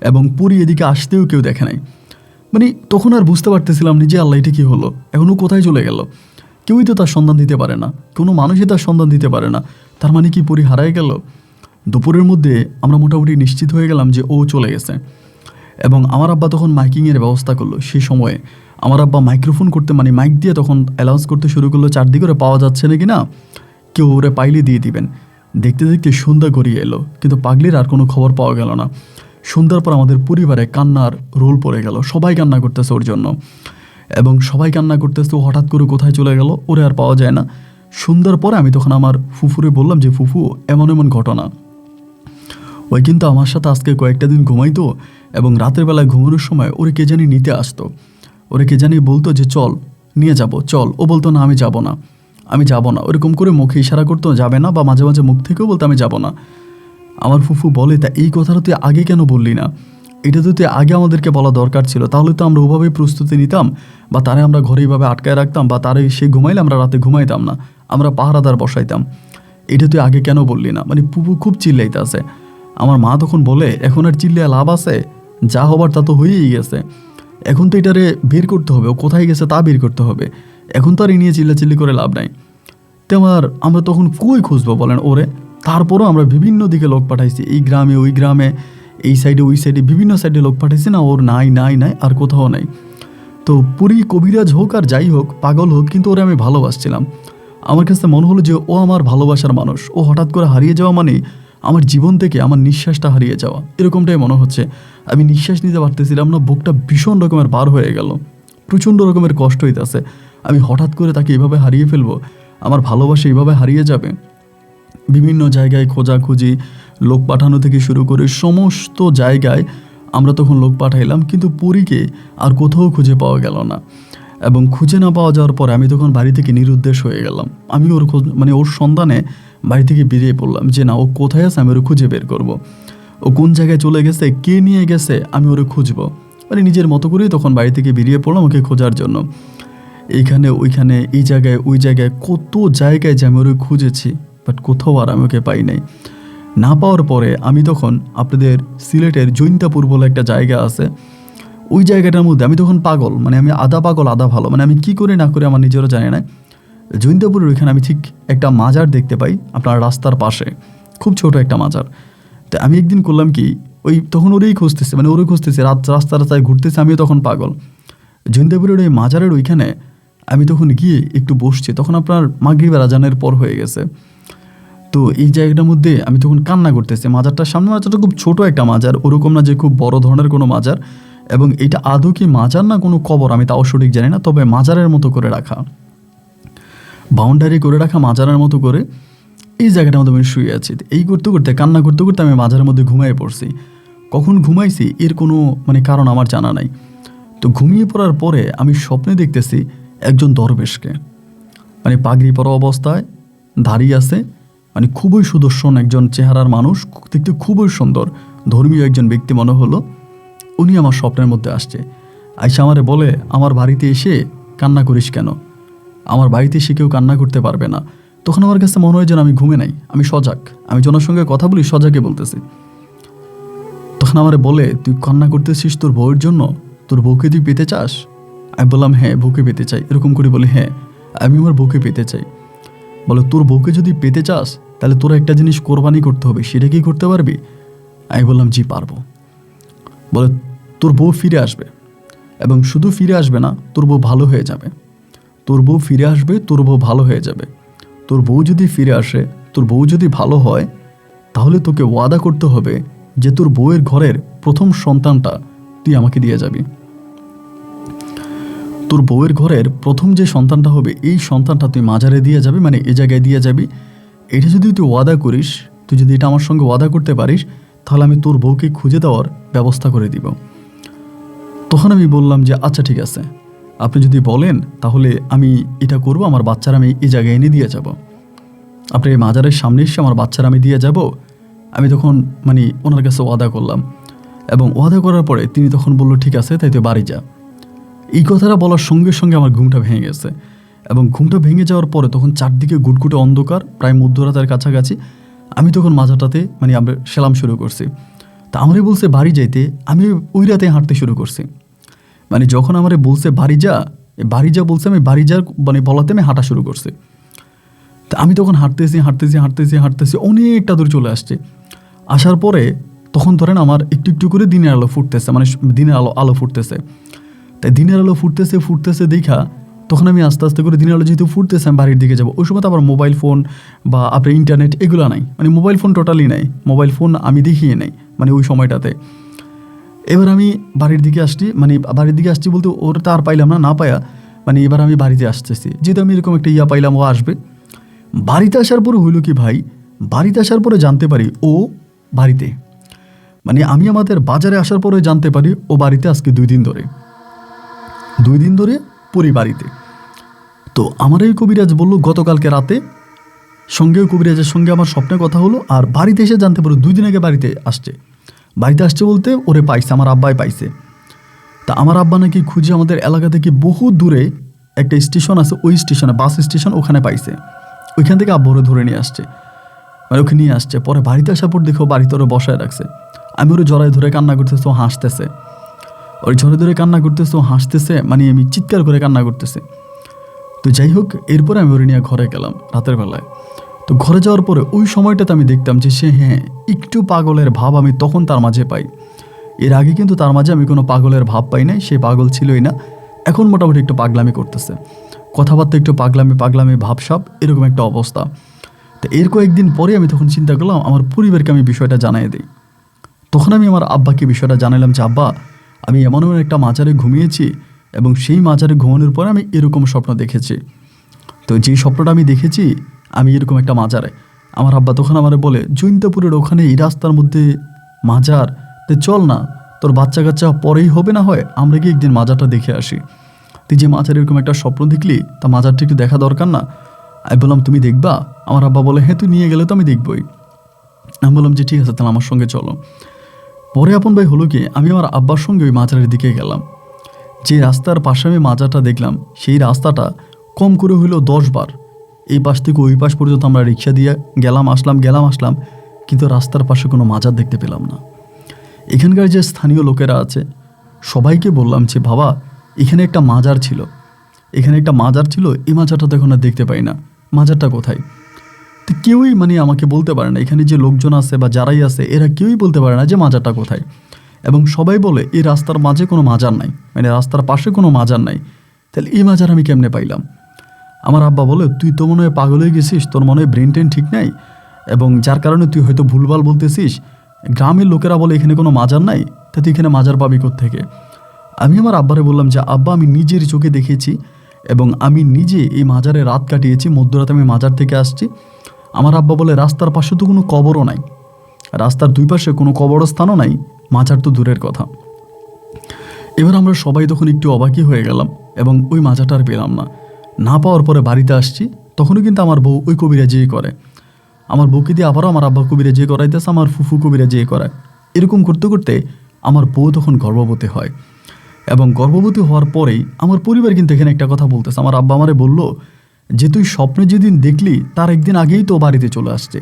এবং পুরী এদিকে আসতেও কেউ দেখে নাই। মানে তখন আর বুঝতে পারতেছিলাম না যে আল্লাহ এটা কী হলো, এখন ও কোথায় চলে গেল। কেউই তো তার সন্ধান দিতে পারে না, কোনো মানুষই তার সন্ধান দিতে পারে না। তার মানে কি পুরী হারায় গেল? দুপুরের মধ্যে আমরা মোটামুটি নিশ্চিত হয়ে গেলাম যে ও চলে গেছে। এবং আমার আব্বা তখন মাইকিংয়ের ব্যবস্থা করলো। সেই সময়ে আমার আব্বা মাইক্রোফোন করতে মানে মাইক দিয়ে তখন অ্যানাউন্স করতে শুরু করলো, চারদিকে ওরা পাওয়া যাচ্ছে নাকি না, কেউ ওরে পাইলে দিয়ে দিবেন। দেখতে দেখতে সন্ধ্যা গড়িয়ে এলো, কিন্তু পাগলির আর কোনো খবর পাওয়া গেল না। সন্ধ্যার পর আমাদের পরিবারে কান্নার রোল পড়ে গেল, সবাই কান্না করতেছে ওর জন্য এবং সবাই কান্না করতেছে ও হঠাৎ করে কোথায় চলে গেল, ওরে আর পাওয়া যায় না। সন্ধ্যার পরে আমি তখন আমার ফুফুরে বললাম যে ফুফু, এমন এমন ঘটনা। ওই কিন্তু আমার সাথে আজকে কয়েকটা দিন ঘুমাইতো এবং রাতের বেলায় ঘুমানোর সময় ওরে কে জানি নিতে আসতো, ওরে কে জানি বলতো যে চল নিয়ে যাব চল, ও বলতো না আমি যাব না, আমি যাব না, ওরকম করে মুখে ইশারা করতো যাবে না, বা মাঝে মাঝে মুখ থেকেও বলতো আমি যাব না। আমার ফুফু বলে, তা এই কথাটা তুই আগে কেন বললি না, এটা তো তুই আগে আমাদেরকে বলা দরকার ছিল, তাহলে তো আমরা ওভাবেই প্রস্তুতি নিতাম, বা তারে আমরা ঘরে এইভাবে আটকায় রাখতাম, বা তারে সে ঘুমাইলে আমরা রাতে ঘুমাইতাম না, আমরা পাহারাদার বসাইতাম, এটা তুই আগে কেন বললি না। মানে ফুফু খুব চিল্লাইতে আছে। আমার মা তখন বলে, এখন আর চিল্লিয়া লাভ আছে, যা হবার তা তো হয়েই গেছে, এখন তো এটারে বের করতে হবে, ও কোথায় গেছে তা বের করতে হবে, এখন তো আর এই নিয়ে চিল্লাচিল্লি করে লাভ নাই। তো আমরা তখন কই খুঁজবো বলেন ওরে। তারপরও আমরা বিভিন্ন দিকে লোক পাঠাইছি, এই গ্রামে ওই গ্রামে, এই সাইডে ওই সাইডে বিভিন্ন সাইডে লোক পাঠাইছি না, ওর নাই নাই নাই আর কোথাও নাই। তো পুরী কবিরাজ হোক আর যাই হোক, পাগল হোক, কিন্তু ওরে আমি ভালোবাসছিলাম। আমার কাছে মনে হলো যে ও আমার ভালোবাসার মানুষ। ও হঠাৎ করে হারিয়ে যাওয়া মানে আমার জীবন থেকে আমার নিঃশ্বাসটা হারিয়ে যাওয়া, এরকমটাই মনে হচ্ছে। আমি নিঃশ্বাস নিতে পারতেছিলাম না, বুকটা ভীষণ রকমের বার হয়ে গেল, প্রচণ্ড রকমের কষ্ট হইতেছে। আমি হঠাৎ করে তাকে এভাবে হারিয়ে ফেলবো, আমার ভালোবাসা এইভাবে হারিয়ে যাবে। বিভিন্ন জায়গায় খোঁজাখুঁজি, লোক পাঠানো থেকে শুরু করে সমস্ত জায়গায় আমরা তখন লোক পাঠাইলাম, কিন্তু পুরীকে আর কোথাও খুঁজে পাওয়া গেল না। এবং খুঁজে না পাওয়া যাওয়ার পরে আমি তখন বাড়ি থেকে নিরুদ্দেশ হয়ে গেলাম। আমি ওর ওর সন্ধানে বাড়ি থেকে বেরিয়ে পড়লাম যে না, ও কোথায় আছে আমি ওর খুঁজে বের করব। ও কোন জায়গায় চলে গেছে, কে নিয়ে গেছে, আমি ওরে খুঁজবো। নিজের মতো করেই তখন বাড়ি থেকে বেরিয়ে পড়লাম ওকে খোঁজার জন্য। এইখানে ওইখানে, এই জায়গায় ওই জায়গায়, কত জায়গায় যে আমি ওরে খুঁজেছি, বাট কোথাও আর আমি ওকে পাই নাই। না পাওয়ার পরে আমি তখন আপনাদের সিলেটের জৈন্তাপুর বলে একটা জায়গা আছে, ওই জায়গাটার মধ্যে আমি তখন পাগল, আমি আধা পাগল আধা ভালো, আমি কি করে না করে আমার নিজেরও জানি না। জৈন্তাপুরের ওইখানে আমি ঠিক একটা মাজার দেখতে পাই আপনার রাস্তার পাশে, খুব ছোট একটা মাজার। তো আমি একদিন করলাম কি, তখন ওরেই খুঁজতেছে, ওরে খুঁজতেছে, রাস্তা রাস্তায় ঘুরতেছে, আমিও তখন পাগল। জৈন্তাপুরের ওই মাজারের ওইখানে আমি তখন গিয়ে একটু বসছি, তখন আপনার মাগরিবের আজানের পর হয়ে গেছে। তো এই জায়গাটার মধ্যে আমি তখন কান্না করতেছি। মাজারটার সামনে, মাজারটা খুব ছোট একটা মাজার, ওরকম না যে খুব বড় ধরনের কোনো মাজার। এবং এটা আদৌ কি মাজার না কোনো কবর আমি তাও সঠিক জানি না, তবে মাজারের মতো করে রাখা, বাউন্ডারি করে রাখা মাজারের মতো করে এই জায়গাটার মধ্যে আমি শুয়ে আছি। এই করতে করতে, কান্না করতে করতে আমি মাজারের মধ্যে ঘুমিয়ে পড়ছি। কখন ঘুমাইছি এর কোনো কারণ আমার জানা নাই। তো ঘুমিয়ে পড়ার পরে আমি স্বপ্নে দেখতেছি একজন দরবেশকে, পাগড়ি পরা অবস্থায় দাঁড়িয়ে আছে, খুবই সুদর্শন একজন চেহারার মানুষ, দেখতে খুবই সুন্দর, ধর্মীয় একজন ব্যক্তি মনে হলো। উনি আমার স্বপ্নের মধ্যে আসছে, আইসা আমারে বলে, আমার বাড়িতে এসে কান্না করিস কেন, আমার বাড়িতে এসে কেউ কান্না করতে পারবে না। তখন আমার কাছে মনে হয় যেন আমি ঘুমে নাই, আমি সজাগ, আমি জনের সঙ্গে কথা বলি সজাগে বলতেছি। তখন আমারে বলে, তুই কান্না করতেছিস তোর বউয়ের জন্য, তোর বউকে তুই পেতে চাস? আমি বললাম হ্যাঁ, বউকে পেতে চাই। এরকম করে বলি হ্যাঁ, আমি আমার বউকে পেতে চাই। বলে, তোর বউকে যদি পেতে চাস তাহলে তোর একটা জিনিস কোরবানি করতে হবে, সেটা কি করতে পারবি? আমি বললাম জি পারবো। বলে, তোর বউ ফিরে আসবে, এবং শুধু ফিরে আসবে না, তোর বউ ভালো হয়ে যাবে। তোর বউ ফিরে আসবে, তোর বউ ভালো হয়ে যাবে। তোর বউ যদি ফিরে আসে, তোর বউ যদি ভালো হয়, তাহলে তোকে ওয়াদা করতে হবে যে তোর বউয়ের ঘরের প্রথম সন্তানটা তুই আমাকে দিয়ে যাবি। তোর বউয়ের ঘরের প্রথম যে সন্তানটা হবে, এই সন্তানটা তুই মাজারে দিয়ে যাবি, এই জায়গায় দিয়ে যাবি। এটা যদি তুই ওয়াদা করিস, তুই যদি এটা আমার সঙ্গে ওয়াদা করতে পারিস, তাহলে আমি তোর বউকে খুঁজে দেওয়ার ব্যবস্থা করে দিব। তখন আমি বললাম যে আচ্ছা ঠিক আছে, আপনি যদি বলেন তাহলে আমি এটা করব, আমার বাচ্চারা আমি এই জায়গায় এনে দিয়ে যাব। আপনি এই মাজারের সামনে এসে আমার বাচ্চারা আমি দিয়ে যাব। আমি তখন ওনার কাছে ওয়াদা করলাম, এবং ওয়াদা করার পরে তিনি তখন বলল ঠিক আছে, তাই তুই বাড়ি যা। এই কথাটা বলার সঙ্গে সঙ্গে আমার ঘুমটা ভেঙে গেছে, এবং ঘুমটা ভেঙে যাওয়ার পরে তখন চারদিকে গুটগুটে অন্ধকার, প্রায় মধ্যরাতের কাছাকাছি। আমি তখন মাজারটাতে আমরা সেলাম শুরু করছি। তা আমারে বলছে বাড়ি যাইতে, আমি ওই রাতে হাঁটতে শুরু করছি। যখন আমারে বলছে বাড়ি যা বলছে, আমি বাড়ি যার বলাতে আমি হাঁটা শুরু করছি। তা আমি তখন হাঁটতেছি হাঁটতেছি হাঁটতেছি হাঁটতেছি অনেকটা দূর চলে আসছে। আসার পরে তখন ধরেন আমার একটু একটু করে দিনের আলো ফুটতেছে, দিনের আলো ফুটতেছে। তাই দিনের আলো ফুটতেছে দেখা তখন আমি আস্তে আস্তে করে দিনের আলো যেহেতু ফুটতেছে, আমি বাড়ির দিকে যাবো। ওই সময় তো আবার মোবাইল ফোন বা আপনার ইন্টারনেট এগুলো নাই, মোবাইল ফোন টোটালি নাই, মোবাইল ফোন আমি দেখিয়ে নেই ওই সময়টাতে। এবার আমি বাড়ির দিকে আসছি, বাড়ির দিকে আসছি বলতে ওর তো আর পাইলাম না, পায়া এবার আমি বাড়িতে আসতেছি, যেহেতু আমি এরকম একটা পাইলাম, ও আসবে। বাড়িতে আসার পরে হইল কি ভাই, বাড়িতে আসার পরে জানতে পারি ও বাড়িতে, আমি আমাদের বাজারে আসার পরে জানতে পারি ও বাড়িতে আজকে 2 দিন ধরে পরিবারিতে। তো আমার এই কবিরাজ বললো গতকালকে রাতে সঙ্গেও কবিরাজের সঙ্গে আমার স্বপ্নে কথা হলো, আর বাড়িতে এসে জানতে পারো 2 দিন আগে বাড়িতে আসছে বলতে ওরে পাইছে, আমার আব্বাই পাইছে। তা আমার আব্বা নাকি খুঁজে আমাদের এলাকা থেকে বহু দূরে একটা স্টেশন আছে, ওই স্টেশনে বাস স্টেশন, ওখানে পাইছে। ওইখান থেকে আব্বা ওরে ধরে নিয়ে আসছে, ওকে নিয়ে আসছে। পরে বাড়িতে আসার পর দেখো বাড়িতে ওরে বসায় রাখছে। আমি ওরে জড়ায় ধরে কান্না করতেছে, ও হাসতেছে। ওই ঝরে ধরে কান্না করতেছে, ও হাসতেছে, আমি চিৎকার করে কান্না করতেছে। তো যাই হোক, এরপরে আমি ওরে নিয়ে ঘরে গেলাম রাতের বেলায়। তো ঘরে যাওয়ার পরে ওই সময়টাতে আমি দেখতাম যে সে একটু পাগলের ভাব আমি তখন তার মাঝে পাই। এর আগে কিন্তু তার মাঝে আমি কোনো পাগলের ভাব পাই নাই, সে পাগল ছিলই না। এখন মোটামুটি একটু পাগলামি করতেছে, কথাবার্তা একটু পাগলামি ভাবসাব, এরকম একটা অবস্থা। তো এর কয়েকদিন পরে আমি তখন চিন্তা করলাম আমার পরিবারকে আমি বিষয়টা জানাই দিই। তখন আমি আমার আব্বাকে বিষয়টা জানালাম যে আব্বা, আমি এমন একটা মাজারে ঘুমিয়েছি এবং সেই মাজারে ঘুমানোর পরে আমি এরকম স্বপ্ন দেখেছি। তো যেই স্বপ্নটা আমি দেখেছি আমি এরকম একটা মাজারে, আমার আব্বা তখন আমার বলে জৈন্তাপুরের ওখানে এই রাস্তার মধ্যে মাজার, তো চল না, তোর বাচ্চা কাচ্চা পরেই হবে না হয়, আমরা কি একদিন মাজারটা দেখে আসি। তুই যে মাজার এরকম একটা স্বপ্ন দেখলি, তা মাজারটা একটু দেখা দরকার না? আমি বললাম তুমি দেখবা? আমার আব্বা বলে হ্যাঁ তুই নিয়ে গেলে তো আমি দেখবই। আমি বললাম যে ঠিক আছে তাহলে আমার সঙ্গে চলো। পরে আপন ভাই হলো কি, আমি আমার আব্বার সঙ্গে ওই মাজারের দিকে গেলাম। যে রাস্তার পাশে আমি মাজারটা দেখলাম, সেই রাস্তাটা কম করে হইলো 10 বার এই পাশ থেকে ওই পাশ পর্যন্ত আমরা রিক্সা দিয়ে গেলাম আসলাম, কিন্তু রাস্তার পাশে কোনো মাজার দেখতে পেলাম না। এখানকার যে স্থানীয় লোকেরা আছে সবাইকে বললাম যে বাবা, এখানে একটা মাজার ছিল, এই মাজারটা তো এখন আর দেখতে পাই না, মাজারটা কোথায়? তো কেউই আমাকে বলতে পারে না, এখানে যে লোকজন আছে বা যারাই আছে এরা কেউই বলতে পারে না যে মাজারটা কোথায়। এবং সবাই বলে এই রাস্তার মাঝে কোনো মাজার নাই, রাস্তার পাশে কোনো মাজার নাই, তাহলে এই মাজার আমি কেমনে পাইলাম? আমার আব্বা বলে তুই তো মনে হয় পাগল হয়ে গেছিস, তোর মনে হয় ব্রেন টেন ঠিক নাই, এবং যার কারণে তুই হয়তো ভুলভাল বলতেছিস। গ্রামের লোকেরা বলে এখানে কোনো মাজার নাই, তা তুই এখানে মাজার পাবি কোত্থেকে? আমি আমার আব্বারে বললাম যে আব্বা, আমি নিজের চোখে দেখেছি এবং আমি নিজে এই মাজারে রাত কাটিয়েছি, মধ্যরাতে আমি মাজার থেকে আসছি। আমার আব্বা বলে রাস্তার পাশে তো কোনো কবরও নাই, রাস্তার দুই পাশে কোনো কবরস্থানও নাই, মাজার তো দূরের কথা। এবার আমরা সবাই তখন একটু অবাকই হয়ে গেলাম এবং ওই মাজারটা আর পেলাম না পাওয়ার পরে বাড়িতে আসছি। তখনও কিন্তু আমার বউ ওই কবিরাজি করে, আমার বউকে দিয়ে আবারও আমার আব্বা কবিরাজি করাইতেছে, আমার ফুফু কবিরাজি করায়। এরকম করতে করতে আমার বউ তখন গর্ভবতী হয় এবং গর্ভবতী হওয়ার পরেই আমার পরিবার কিন্তু এখানে একটা কথা বলতেছে। আমার আব্বা আমারে বলল যে তুই স্বপ্নে যেদিন দেখলি তার একদিন আগেই তো বাড়িতে চলে আসছে,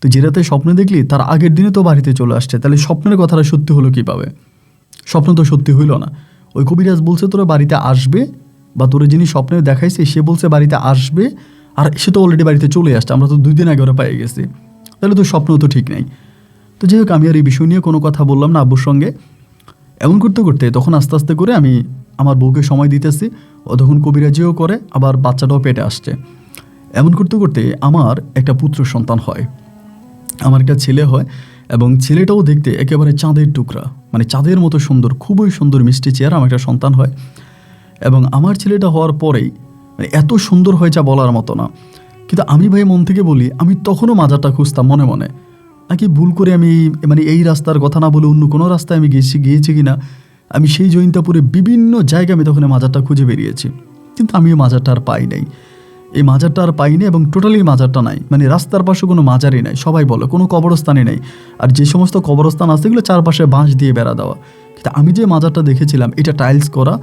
তুই যে রাতে স্বপ্নে দেখলি তার আগের দিনে তো বাড়িতে চলে আসছে, তাহলে স্বপ্নের কথাটা সত্যি হলো কীভাবে? স্বপ্ন তো সত্যি হইল না। ওই কবিরাজ বলছে তোরা বাড়িতে আসবে, বা তোরে যিনি স্বপ্নে দেখাইছে সে বলছে বাড়িতে আসবে, আর সে তো অলরেডি বাড়িতে চলে আসছে, আমরা তো 2 দিন আগে ওরা পেয়ে গেছি, তাহলে তো স্বপ্ন তো ঠিক নেই। তো যাই হোক, আমি আর এই বিষয় নিয়ে কোনো কথা বললাম না আব্বুর সঙ্গে। এমন করতে করতে তখন আস্তে আস্তে করে আমি আমার বউকে সময় দিতেছি, ও তখন কবিরাজিও করে, আবার বাচ্চাটাও পেটে আসছে। এমন করতে করতে আমার একটা পুত্র সন্তান হয়, আমার একটা ছেলে হয়, এবং ছেলেটাও দেখতে একেবারে চাঁদের টুকরা, চাঁদের মতো সুন্দর, খুবই সুন্দর মিষ্টি চেহারা, আমার একটা সন্তান হয়। এবং আমার ছেলেটা হওয়ার পরেই এত সুন্দর হয় যা বলার মতো না। কিন্তু আমি ভাই মন থেকে বলি, আমি তখনও মাজারটা খুঁজতাম মনে মনে, নাকি ভুল করে আমি এই রাস্তার কথা না বলে অন্য কোনো রাস্তায় আমি গিয়েছি কি না। আমি সেই জৈন্তাপুরে বিভিন্ন জায়গায় আমি তখন মাজারটা খুঁজে বেরিয়েছি, কিন্তু আমি এই মাজারটা আর পাই নাই, এই মাজারটা আর পাইনি, এবং টোটালি মাজারটা নাই, রাস্তার পাশে কোনো মাজারই নাই, সবাই বলে কোনো কবরস্থানই নেই। আর যে সমস্ত কবরস্থান আছে এগুলো চারপাশে বাঁশ দিয়ে বেড়া দেওয়া, কিন্তু আমি যে মাজারটা দেখেছিলাম এটা টাইলস করা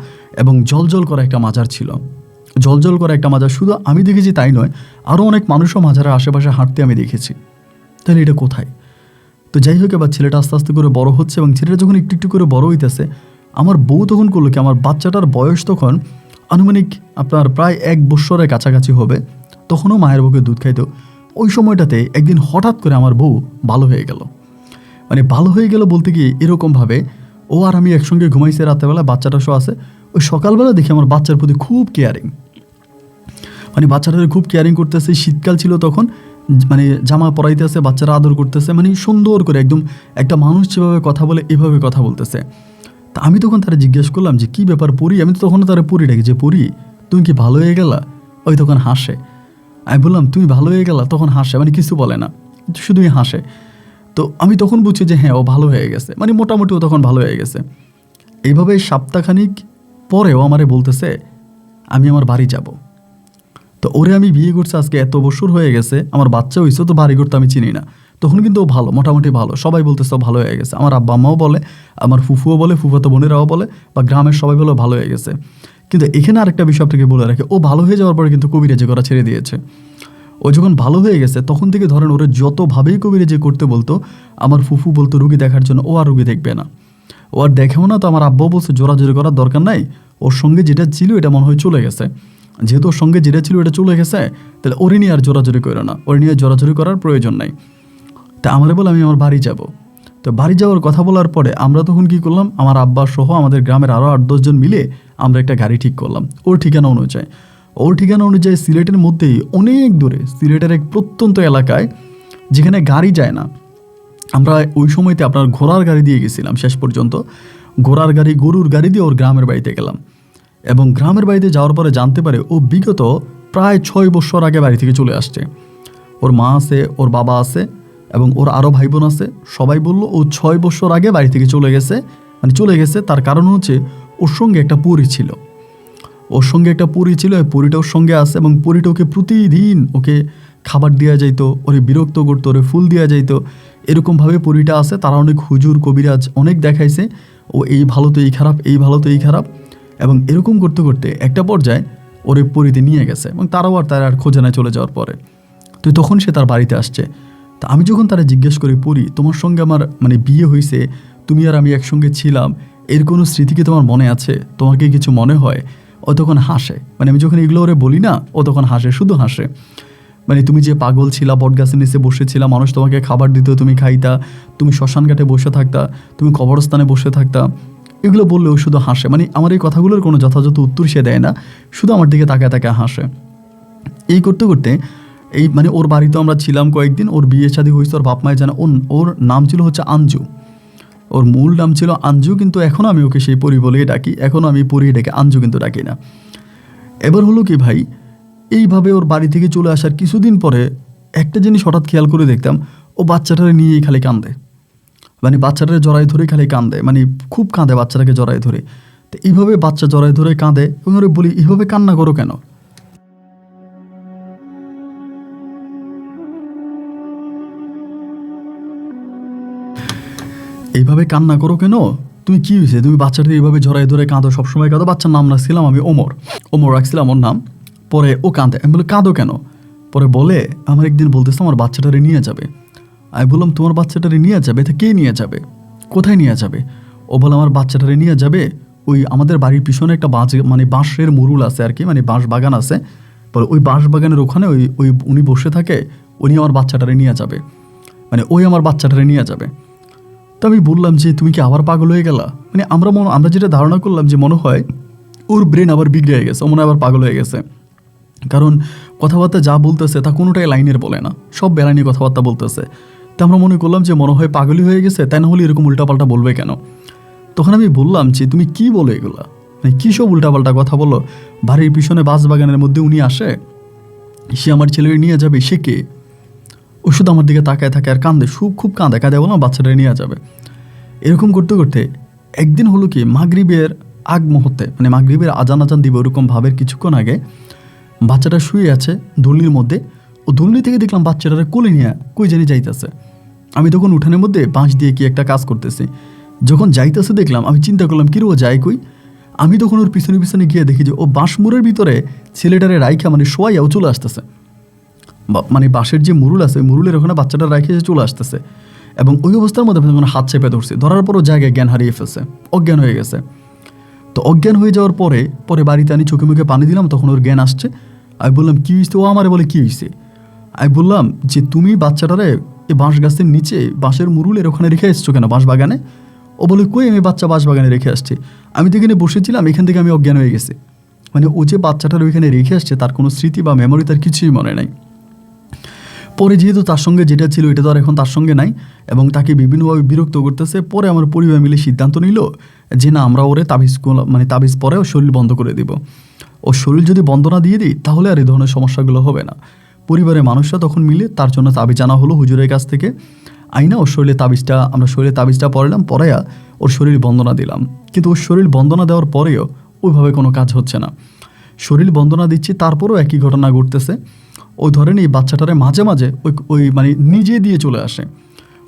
এবং জলজল করা একটা মাজার ছিল, জলজল করা একটা মাজার। শুধু আমি দেখেছি তাই নয়, আরও অনেক মানুষও মাজারের আশেপাশে হাঁটতে আমি দেখেছি। তাহলে এটা কোথায়? তো যাই হোক, এবার ছেলেটা আস্তে আস্তে করে বড় হচ্ছে, এবং ছেলেটা যখন একটু একটু করে বড় হইতেছে, আমার বউ তখন করলো কি, আমার বাচ্চাটার বয়স তখন আনুমানিক আপনার প্রায় 1 বৎসরের কাছাকাছি হবে, তখনও মায়ের বুকে দুধ খাইতো। ওই সময়টাতে একদিন হঠাৎ করে আমার বউ ভালো হয়ে গেল। ভালো হয়ে গেল বলতে গিয়ে এরকমভাবে, ও আর আমি একসঙ্গে ঘুমাইছি রাতেরবেলা, বাচ্চাটা শো আছে। ওই সকালবেলা দেখি আমার বাচ্চার প্রতি খুব কেয়ারিং, বাচ্চাটাকে খুব কেয়ারিং করতেছে। শীতকাল ছিল তখন, জামা পরাইতেছে, বাচ্চারা আদর করতেছে, সুন্দর করে একদম একটা মানুষ যেভাবে কথা বলে এভাবে কথা বলতেছে। তা আমি তখন তারা জিজ্ঞেস করলাম যে কী ব্যাপার পরি, আমি তো তখনও তারা পরি ডাকি যে পরি তুমি কি ভালো হয়ে গেলা? ওই তখন হাসে। আমি বললাম তুমি ভালো হয়ে গেলা, তখন হাসে, কিছু বলে না, শুধুই হাসে। তো আমি তখন বুঝছি যে হ্যাঁ ও ভালো হয়ে গেছে, মোটামুটি ও তখন ভালো হয়ে গেছে। এইভাবে সপ্তাহখানিক পরেও আমারে বলতেছে আমি আমার বাড়ি যাব। তো ওরে আমি বিয়ে করছি আজকে এত বছর হয়ে গেছে, আমার বাচ্চা হয়েছে, তো বাড়ি করতে আমি চিনি না। তখন কিন্তু ও ভালো, মোটামুটি ভালো, সবাই বলতেছে ও ভালো হয়ে গেছে। আমার আব্বা আম্মাও বলে, আমার ফুফুও বলে, ফুফাতো বোনেরাও বলে, বা গ্রামের সবাই বলে ভালো হয়ে গেছে। কিন্তু এখানে আরেকটা বিষয় আপনাকে বলে রাখে, ও ভালো হয়ে যাওয়ার পরে কিন্তু কবিরাজি করা ছেড়ে দিয়েছে। ও যখন ভালো হয়ে গেছে তখন থেকে ধরেন ওরা যতভাবেই কবিরাজি করতে বলতো, আমার ফুফু বলতো রুগী দেখার জন্য, ও আর রুগী দেখবে না, ও আর দেখেও না। তো আমার আব্বাও বলছে জোরাজোরি করার দরকার নাই, ওর সঙ্গে যেটা ছিল এটা মনে হয় চলে গেছে। যেহেতু ওর সঙ্গে যেটা ছিল এটা চলে গেছে, তাহলে ওরে নিয়ে আর জোরাজোরি করো না, ওরে নিয়ে জোরাজোরি করার প্রয়োজন নাই। তা আমারে বলে আমি আমার বাড়ি যাব। তো বাড়ি যাওয়ার কথা বলার পরে আমরা তখন কি করলাম, আমার আব্বা সহ আমাদের গ্রামের আরও 8-10 জন মিলে আমরা একটা গাড়ি ঠিক করলাম ওর ঠিকানা অনুযায়ী। ওর ঠিকানা অনুযায়ী সিলেটের মধ্যেই অনেক দূরে, সিলেটের এক প্রত্যন্ত এলাকায় যেখানে গাড়ি যায় না, আমরা ওই সময়তে আপনার ঘোড়ার গাড়ি দিয়ে গেছিলাম। শেষ পর্যন্ত ঘোড়ার গাড়ি, গরুর গাড়ি দিয়ে ওর গ্রামের বাড়িতে গেলাম। এবং গ্রামের বাড়িতে যাওয়ার পরে জানতে পারে ও বিগত প্রায় 6 বছর আগে বাড়ি থেকে চলে আসছে। ওর মা আছে, ওর বাবা আছে এবং ওর আরও ভাই বোন আছে। সবাই বলল ও 6 বছর আগে বাড়ি থেকে চলে গেছে। মানে চলে গেছে তার কারণ হচ্ছে ওর সঙ্গে একটা পরী ছিল, ওর সঙ্গে একটা পরী ছিল, ওই পরীটা ওর সঙ্গে আছে এবং পরীটা ওকে প্রতিদিন ওকে খাবার দেওয়া যাইতো, ওরে বিরক্ত করতো, ওরে ফুল দেওয়া যাইতো। এরকমভাবে পরীটা আছে। তারা অনেক হুজুর কবিরাজ অনেক দেখাইছে, ও এই ভালো তো এই খারাপ, এই ভালো তো এই খারাপ। এবং এরকম করতে করতে একটা পর্যায়ে ওরে পরীতে নিয়ে গেছে এবং তারাও আর খোঁজে নেয় চলে যাওয়ার পরে। তো তখন সে তার বাড়িতে আসছে। তা আমি যখন তারা জিজ্ঞেস করি, পরী তোমার সঙ্গে আমার মানে বিয়ে হয়েছে, তুমি আর আমি একসঙ্গে ছিলাম, এর কোনো স্মৃতি কি তোমার মনে আছে, তোমার কি কিছু মনে হয়? ও তখন হাসে। মানে আমি যখন এগুলো ওরে বলি না, ও তখন হাসে, শুধু হাসে। মানে তুমি যে পাগল ছিলা, বটগাছের নিচে বসেছিলা, মানুষ তোমাকে খাবার দিত, তুমি খাইতা, তুমি শ্মশান ঘাটে বসে থাকতা, তুমি কবরস্থানে বসে থাকতা, এগুলো বললে ও শুধু হাসে। মানে আমার এই কথাগুলোর কোনো যথাযথ উত্তর সে দেয় না, শুধু আমার দিকে তাকায় তাকায় হাসে। এই করতে করতে এই মানে ওর বাড়িতে আমরা ছিলাম কয়েকদিন। ওর বিয়ে শাদী হয়েছে, ওর বাপ মায়ের জানা। ওর নাম ছিল হচ্ছে আঞ্জু, ওর মূল নাম ছিল আঞ্জু, কিন্তু এখনও আমি ওকে সেই পরী বলেই ডাকি, এখনও আমি পরী ডেকে আঞ্জু কিন্তু ডাকি না। এবার হলো কি ভাই, এইভাবে ওর বাড়ি থেকে চলে আসার কিছুদিন পরে একটা জিনিস হঠাৎ খেয়াল করে দেখতাম, ও বাচ্চাটারে নিয়েই খালি কান্দে। মানে বাচ্চাটারে জড়াই ধরে খালি কান্দে, মানে খুব কাঁদে বাচ্চাটাকে জড়াই ধরে। তো এইভাবে বাচ্চা জড়াই ধরে কাঁদে এবং ওরে বলি, এইভাবে কান্না করো কেন? এইভাবে কান্না করো কেন? তুমি কি হয়েছে? তুমি বাচ্চাটা এইভাবে জড়াই ধরে কাঁদো, সবসময় কাঁদো। বাচ্চার নাম রাখছিলাম আমি ওমর রাখছিলাম ওর নাম। পরে ও কাঁদে, আমি বলি কাঁদো কেন? পরে বলে আমার একদিন বলতেছে আমার বাচ্চাটারে নিয়ে যাবে। আমি বললাম তোমার বাচ্চাটারে নিয়ে যাবে? তা কে নিয়ে যাবে, কোথায় নিয়ে যাবে? ও বলে আমার বাচ্চাটারে নিয়ে যাবে ওই আমাদের বাড়ির পিছনে একটা মানে বাঁশের মুরুল আছে আর কি, মানে বাঁশ বাগান আছে। পরে ওই বাঁশ বাগানের ওখানে ওই উনি বসে থাকে, উনি আমার বাচ্চাটারে নিয়ে যাবে, মানে ওই আমার বাচ্চাটারে নিয়ে যাবে। তো আমি বললাম যে তুমি কি আবার পাগল হয়ে গেলা? মানে আমরা যেটা ধারণা করলাম যে মনে হয় ওর ব্রেন আবার বিগড়ে গেছে, ও মনে হয় আবার পাগল হয়ে গেছে। কারণ কথাবার্তা যা বলতেছে তা কোনোটাই লাইনের বলে না, সব বেলানি কথাবার্তা বলতেছে। তো আমরা মনে করলাম যে মনে হয় পাগলই হয়ে গেছে, তাই না হলে এরকম উল্টাপাল্টা বলবে কেন? তখন আমি বললাম যে তুমি কি বলো এগুলা, মানে কী সব উল্টাপাল্টা কথা বলো? বাড়ির পিছনে বাঁশ বাগানের মধ্যে উনি আসে, সে আমার ছেলেকে নিয়ে যাবে, সে কে? ও শুধু আমার দিকে তাকায় থাকে আর কান্দে, খুব কাঁদে বললাম বাচ্চাটা নিয়ে যাবে। এরকম করতে করতে একদিন হলো কি, মাগরিবের আগ মুহূর্তে, মানে মাগরিবের আজান দিবে ওরকম ভাবের কিছুক্ষণ আগে, বাচ্চাটা শুয়ে আছে দুলনির মধ্যে। ও দুলনি থেকে দেখলাম বাচ্চাটারে কোলে নিয়ে কই জানি যাইতেছে। আমি তখন উঠানের মধ্যে বাঁশ দিয়ে কি একটা কাজ করতেছি, যখন যাইতেছে দেখলাম, আমি চিন্তা করলাম কি রে ও যায় কই। আমি তখন ওর পিছনে পিছনে গিয়ে দেখি যে ও বাঁশমুরের ভিতরে ছেলেটারে রাইখা মানে শোয়াইয়াও চলে আসতেছে। মানে বাঁশের যে মুরুল আছে ওই মুরুলের ওখানে বাচ্চাটা রাইখে চলে আসতেছে। এবং ওই অবস্থার মধ্যে যখন হাত চেপে ধরছে, ধরার পরও জায়গায় জ্ঞান হারিয়ে ফেলছে, অজ্ঞান হয়ে গেছে। তো অজ্ঞান হয়ে যাওয়ার পরে বাড়িতে আনি চোখে মুখে পানি দিলাম, তখন ওর জ্ঞান আসছে। আমি বললাম কী হয়েছে? ও আমারে বলে কী হয়েছে? আমি বললাম যে তুমি বাচ্চাটারে এই বাঁশ গাছের নিচে বাঁশের মুরুলের ওখানে রেখে এসছো কেন, বাঁশ বাগানে? ও বলে কই, আমি বাচ্চা বাঁশ বাগানে রেখে আসছি, আমি তো এখানে বসেছিলাম, এখান থেকে আমি অজ্ঞান হয়ে গেছি। মানে ও যে বাচ্চাটার ওইখানে রেখে আসছে তার কোনো স্মৃতি বা মেমোরি তার কিছুই মনে নাই। পরে যেহেতু তার সঙ্গে যেটা ছিল এটা তো আর এখন তার সঙ্গে নাই এবং তাকে বিভিন্নভাবে বিরক্ত করতেছে। পরে আমার পরিবার মিলে সিদ্ধান্ত নিল যে না, আমরা ওরে তাবিজ পরে ওর শরীর বন্ধ করে দিব। ও শরীর যদি বন্ধ না দিয়ে দিই তাহলে আর এই ধরনের সমস্যাগুলো হবে না। পরিবারের মানুষরা তখন মিলে তার জন্য তাবিজ আনা হলো হুজুরের কাছ থেকে, আইনা ওর শরীরে তাবিজটা পরাইলাম, পরাইয়া ওর শরীর বন্দনা দিলাম। কিন্তু ওর শরীর বন্দনা দেওয়ার পরেও ওইভাবে কোনো কাজ হচ্ছে না। শরীর বন্দনা দিচ্ছি তারপরেও একই ঘটনা ঘটতেছে। ওই ধরেন এই বাচ্চাটারে মাঝে মাঝে ওই মানে নিজে দিয়ে চলে আসে,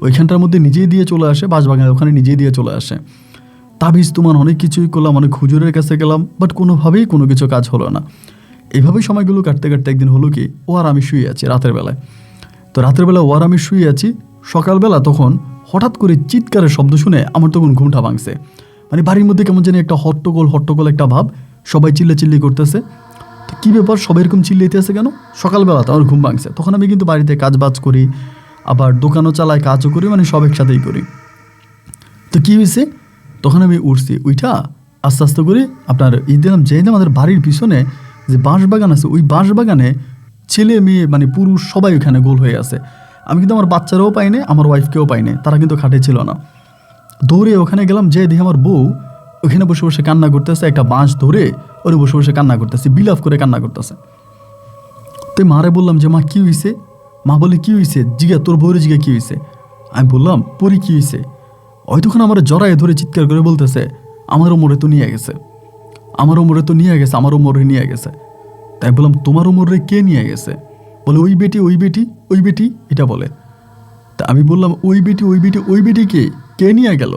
ওইখানটার মধ্যে নিজেই দিয়ে চলে আসে, বাঁশবাগানের ওখানে নিজেই দিয়ে চলে আসে। তাবিজ তোমার অনেক কিছুই করলাম, অনেক হুজুরের কাছে গেলাম, বাট কোনোভাবেই কোনো কিছু কাজ হলো না। এইভাবেই সময়গুলো কাটতে কাটতে একদিন হলো কি, ও আর আমি শুয়ে আছি রাতের বেলায়। তো রাতের বেলা ও আর আমি শুয়ে আছি, সকালবেলা তখন হঠাৎ করে চিৎকারের শব্দ শুনে আমার তখন ঘুমটা ভাঙছে। মানে বাড়ির মধ্যে কেমন জানি একটা হট্টগোল একটা ভাব, সবাই চিল্লাচিল্লি করতেছে। তো কী ব্যাপার সবাই এরকম চিল্লাইতে আছে কেন? সকালবেলা তো আমার ঘুম ভাঙছে। তখন আমি কিন্তু বাড়িতে কাজ বাজ করি, আবার দোকানও চালাই, কাজও করি, মানে সব একসাথেই করি। তো কী হয়েছে, তখন আমি উঠছি, উইঠা আস্তে আস্তে করে আপনার দিলাম যে আমাদের বাড়ির পিছনে যে বাঁশবাগান আছে, ওই বাঁশবাগানে ছেলে মেয়ে মানে পুরুষ সবাই ওখানে গোল হয়ে আছে। আমি কিন্তু আমার বাচ্চারাও পাইনি, আমার ওয়াইফকেও পাইনি, তারা কিন্তু খাটে ছিল না। দৌড়ে ওখানে গেলাম, যে দেখি আমার বউ ওখানে বসে বসে কান্না করতেছে, একটা বাঁশ ধরে ওরে বসে বসে কান্না করতেছে, বিলাপ করে কান্না করতেছে। তো মারে বললাম যে মা কী হয়েছে? মা বলে কী হয়েছে, জিগা তোর বউরে জিগা কী হয়েছে? আমি বললাম পরি কী হয়েছে? ওই তখন আমার জড়ায় ধরে চিৎকার করে বলতেছে আমারও মোড়ে তো নিয়ে গেছে, আমারও মোড়ে তো নিয়ে গেছে, আমারও মোড়ে নিয়ে গেছে। তাই বললাম তোমারও মোড়ে কে নিয়ে গেছে? বলে ওই বেটি ওই বেটি ওই বেটি, এটা বলে। তা আমি বললাম ওই বেটি ওই বেটি ওই বেটি কে কে নিয়ে গেল?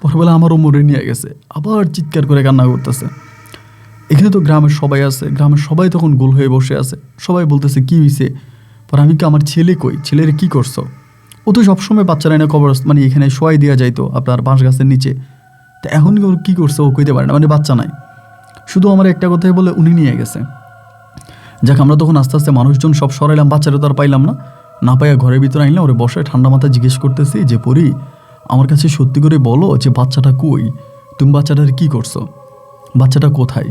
পরে বলে আমারও মোড়ে নিয়ে গেছে, আবার চিৎকার করে কান্না করতেছে। এখানে তো গ্রামের সবাই আছে, গ্রামের সবাই তখন গোল হয়ে বসে আছে, সবাই বলতেছে কী হয়েছে? পরে আমি কি আমার ছেলে কই, ছেলের কী করছো? ও তো সবসময় বাচ্চারা এনে কবর মানে এখানে শোয়াই দেওয়া যাইতো আপনার বাঁশ গাছের নিচে, তা এখন কী করছে ও কইতে পারে না, মানে বাচ্চা নাই। শুধু আমার একটা কথাই বলে উনি নিয়ে গেছে। যাক আমরা তখন আস্তে আস্তে মানুষজন সব সরাইলাম, বাচ্চারা তো আর পাইলাম না, না পাইয়া ঘরের ভিতরে আনলাম। ওরে বসে ঠান্ডা মাথায় জিজ্ঞেস করতেছি যে পরি আমার কাছে সত্যি করে বলো যে বাচ্চাটা কই, তুমি বাচ্চাটার কী করছো, বাচ্চাটা কোথায়?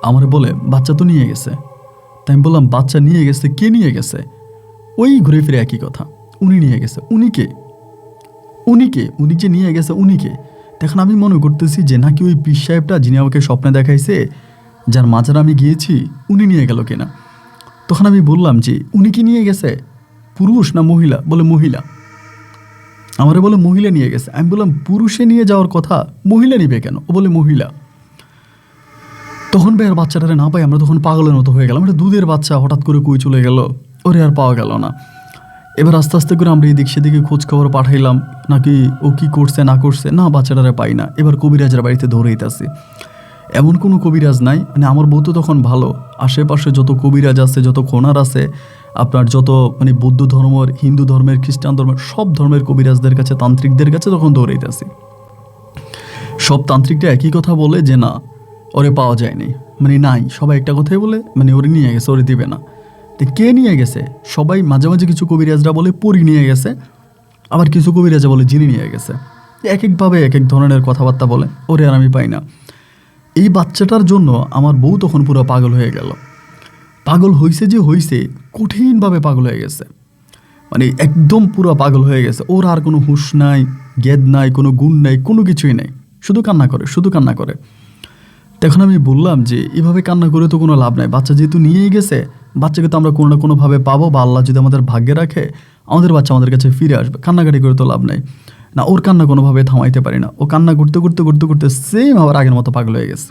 আমার বলে বাচ্চা তো নিয়ে গেছে। তাই আমি বললাম বাচ্চা নিয়ে গেছে, কে নিয়ে গেছে? ওই ঘুরে ফিরে একই কথা, উনি নিয়ে গেছে। উনিকে উনিকে উনি যে নিয়ে গেছে উনিকে। তখন আমি মনে করতেছি যে নাকি ওই পীর সাহেবটা যিনি আমাকে স্বপ্নে দেখাইছে, যার মাজার আমি গিয়েছি, উনি নিয়ে গেল কিনা। তখন আমি বললাম যে উনি কি নিয়ে গেছে, পুরুষ না মহিলা? বলে মহিলা। আমারে বলে মহিলা নিয়ে গেছে। আমি বললাম পুরুষে নিয়ে যাওয়ার কথা, মহিলা নিবে কেন? ও বলে মহিলা। তখন ভাই আর বাচ্চাটারে না পাই আমরা তখন পাগলের মতো হয়ে গেলাম। একটা দুধের বাচ্চা হঠাৎ করে কই চলে গেল, ওরে আর পাওয়া গেল না। এবার আস্তে আস্তে করে আমরা এদিক সেদিকে খোঁজ খবর পাঠাইলাম, নাকি ও কি করছে না করছে, না বাচ্চাটারে পাই না। এবার কবিরাজের বাড়িতে ধরেইতেছি, এমন কোনো কবিরাজ নাই। মানে আমার বউ তো তখন ভালো, আশেপাশে যত কবিরাজ আছে, যত খোনার আছে, আপনার যত মানে বৌদ্ধ ধর্মের, হিন্দু ধর্মের, খ্রিস্টান ধর্মের, সব ধর্মের কবিরাজদের কাছে, তান্ত্রিকদের কাছে তখন দৌড়াইতেছি। সব তান্ত্রিকটা একই কথা বলে যে না ওরে পাওয়া যায়নি, মানে নাই, সবাই একটা কথাই বলে মানে ওরে নিয়ে গেছে, ওরে দিবে না। তো কে নিয়ে গেছে? সবাই মাঝে মাঝে কিছু কবিরাজরা বলে পরি নিয়ে গেছে, আবার কিছু কবিরাজা বলে জিনি নিয়ে গেছে। এক একভাবে এক এক ধরনের কথাবার্তা বলে, ওরে আর আমি পাই না। এই বাচ্চাটার জন্য আমার বউ তখন পুরো পাগল হয়ে গেল। পাগল হয়েছে যে হয়েছে, কঠিনভাবে পাগল হয়ে গেছে, মানে একদম পুরো পাগল হয়ে গেছে। ওর আর কোনো হুঁশ নাই, জ্ঞান নাই, কোনো গুণ নাই, কোনো কিছুই নাই, শুধু কান্না করে, শুধু কান্না করে। তখন আমি বললাম যে এভাবে কান্না করে তো কোনো লাভ নাই, বাচ্চা যেহেতু নিয়েই গেছে, বাচ্চাকে তো আমরা কোনো না কোনোভাবে পাবো, বা আল্লাহ যদি আমাদের ভাগ্যে রাখে আমাদের বাচ্চা আমাদের কাছে ফিরে আসবে, কান্নাকাটি করে তো লাভ নাই। না, ওর কান্না কোনোভাবে থামাইতে পারি না। ও কান্না করতে করতে করতে করতে সেম আবার আগের মতো পাগল হয়ে গেছে।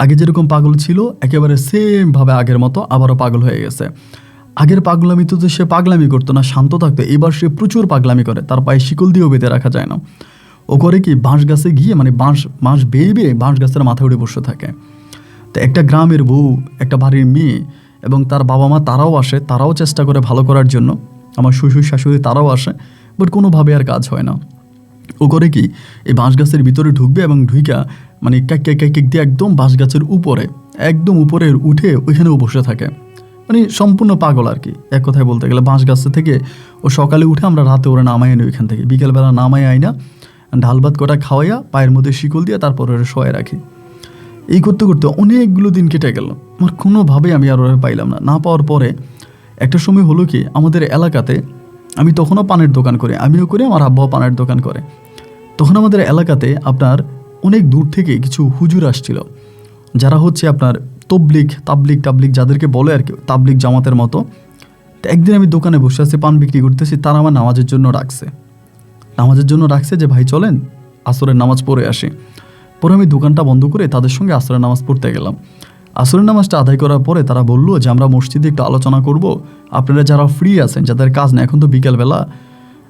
আগে যেরকম পাগল ছিল একেবারে সেমভাবে আগের মতো আবারও পাগল হয়ে গেছে। আগের পাগলামি তো সে পাগলামি করতো না, শান্ত থাকতো। এবার সে প্রচুর পাগলামি করে, তার পায়ে শিকল দিয়েও বেঁধে রাখা যায় না। ও করে কি, বাঁশ গাছে গিয়ে মানে বাঁশ বেয়ে বেয়ে বাঁশ গাছের মাথায় উঠে বসে থাকে। তো একটা গ্রামের বউ, একটা বাড়ির মেয়ে এবং তার বাবা মা তারাও আসে, তারাও চেষ্টা করে ভালো করার জন্য, আমার শ্বশুর শাশুড়ি তারাও আসে, বাট কোনোভাবে আর কাজ হয় না। ও করে কি, এই বাঁশ গাছের ভিতরে ঢুকবে এবং ঢুইকা মানে কেক দিয়ে একদম বাঁশ গাছের উপরে, একদম উপরে উঠে ওইখানেও বসে থাকে, মানে সম্পূর্ণ পাগল আর কি। এক কথায় বলতে গেলে বাঁশ গাছ থেকে ও সকালে উঠে আমরা রাতে ওরা নামাই আনি ওইখান থেকে, বিকেলবেলা নামাই আইনা ঢাল ভাত কটা খাওয়াইয়া পায়ের মধ্যে শিকল দিয়ে তারপর ওরা শোয়ে রাখি। এই করতে করতে অনেকগুলো দিন কেটে গেল, আমার কোনোভাবেই আমি আর ওরা পাইলাম না। না পাওয়ার পরে একটা সময় হলো কি, আমাদের এলাকাতে, আমি তখনও পানের দোকান করি, আমিও করি, আমার আব্বাও পানের দোকান করে। তখন আমাদের এলাকাতে আপনার অনেক দূর থেকে কিছু হুজুর আসছিল, যারা হচ্ছে আপনার তাবলিগ যাদেরকে বলে আর কি, তাবলিগ জামাতের মতো। তো একদিন আমি দোকানে বসে আছি, পান বিক্রি করতেছি, তারা আমার নামাজের জন্য রাখছে যে ভাই চলেন আসরের নামাজ পড়ে আসি। পরে আমি দোকানটা বন্ধ করে তাদের সঙ্গে আসরের নামাজ পড়তে গেলাম। আসরের নামাজটা আদায় করার পরে তারা বললো যে আমরা মসজিদে একটু আলোচনা করব, আপনারা যারা ফ্রি আছেন, যাদের কাজ নেই, এখন তো বিকেলবেলা,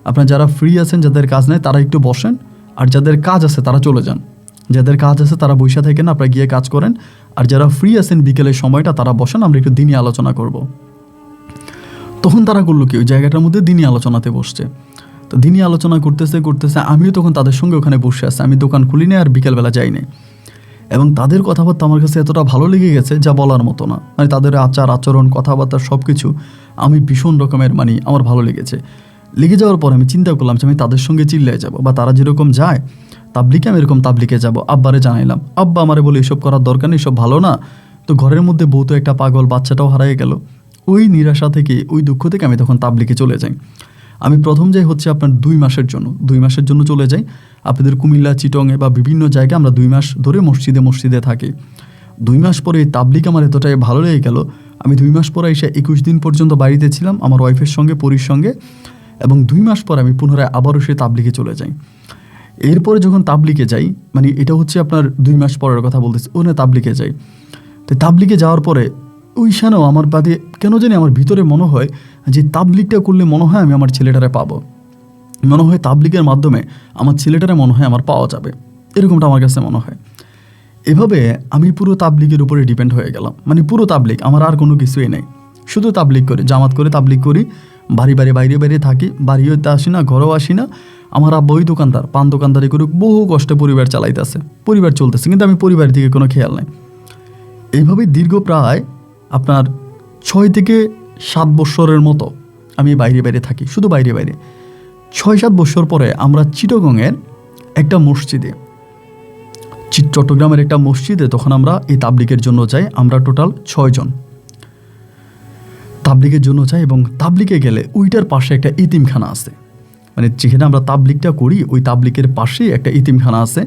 আপনারা যারা ফ্রি আছেন, যাদের কাজ নেই তারা একটু বসেন, আর যাদের কাজ আছে তারা চলে যান। যাদের কাজ আছে তারা বৈশা থাকেন, আপনারা গিয়ে কাজ করেন, আর যারা ফ্রি আছেন বিকেলের সময়টা তারা বসেন, আমরা একটু দিনই আলোচনা করব। তখন তারা করলো কি, ওই জায়গাটার মধ্যে দিনই আলোচনাতে বসছে। তো দিনই আলোচনা করতেছে, আমিও তখন তাদের সঙ্গে ওখানে বসে আছি। আমি দোকান খুলি নাই আর বিকেলবেলা যাই নাই। এবং তাদের কথাবার্তা আমার কাছে এতটা ভালো লেগে গেছে যা বলার মতো না। মানে তাদের আচার আচরণ কথাবার্তা সব কিছু আমি ভীষণ রকমের আমার ভালো লেগেছে। লেগে যাওয়ার পর আমি চিন্তা করলাম যে আমি তাদের সঙ্গে চিল্লায় যাব, বা তারা যেরকম যায় তাবলিকে আমি এরকম তাবলিকে যাব। আব্বারে জানাইলাম, আব্বা আমারে বলে এসব করার দরকার নেই, সব ভালো না। তো ঘরের মধ্যে বউ তো একটা পাগল, বাচ্চাটাও হারিয়ে গেল। ওই নিরাশা থেকে ওই দুঃখ থেকে আমি তখন তাবলিকে চলে যাই। আমি প্রথম যাই হচ্ছে আপনার 2 মাসের জন্য চলে যাই। আপনাদের কুমিল্লা চিটংয়ে বা বিভিন্ন জায়গায় আমরা 2 মাস ধরে মসজিদে থাকি। 2 মাস পরে এই তাবলিক আমার এতটাই ভালো লেগে গেল, আমি 2 মাস পরে এসে 21 দিন পর্যন্ত বাড়িতে ছিলাম আমার ওয়াইফের সঙ্গে, পরির সঙ্গে। এবং 2 মাস পর আমি পুনরায় আবারও সে তাবলিকে চলে যাই। এরপরে যখন তাবলিকে যাই, মানে এটা হচ্ছে আপনার 2 মাস পরের কথা বলতেছি, ওখানে তাবলিকে যাই। তো তাবলিকে যাওয়ার পরে ওইখানেও আমার বাদে কেন জানি আমার ভিতরে মনে হয় যে তাবলিকটা করলে মনে হয় আমি আমার ছেলেটারে পাবো, মনে হয় তাবলিকের মাধ্যমে আমার ছেলেটারে মনে হয় আমার পাওয়া যাবে, এরকমটা আমার কাছে মনে হয়। এভাবে আমি পুরো তাবলিকের উপরে ডিপেন্ড হয়ে গেলাম। মানে পুরো তাবলিক, আমার আর কোনো কিছুই নেই, শুধু তাবলিক করি, জামাত করে তাবলিক করি, বাইরে থাকি, বাড়িও আসি না, ঘরেও আসি না। আমার আব্বা ওই দোকানদার, পান দোকানদারি করে বহু কষ্টে পরিবার চালাইতেছে, পরিবার চলতেছে, কিন্তু আমি পরিবারের দিকে কোনো খেয়াল নেই। এইভাবে দীর্ঘ প্রায় আপনার 6 থেকে 7 বছরের মতো আমি বাইরে থাকি, শুধু বাইরে 6-7 বছর পরে আমরা চিটাগংয়ের একটা মসজিদে, চট্টগ্রামের একটা মসজিদে তখন আমরা এই তাবলিকের জন্য যাই। আমরা টোটাল 6 জন তাবলিকের জন্য যাই, এবং তাবলিকে গেলে ওইটার পাশে একটা ইতিমখানা আছে। মানে যেখানে আমরা তাবলিকটা করি ওই তাবলিকের পাশেই একটা ইতিমখানা আছে।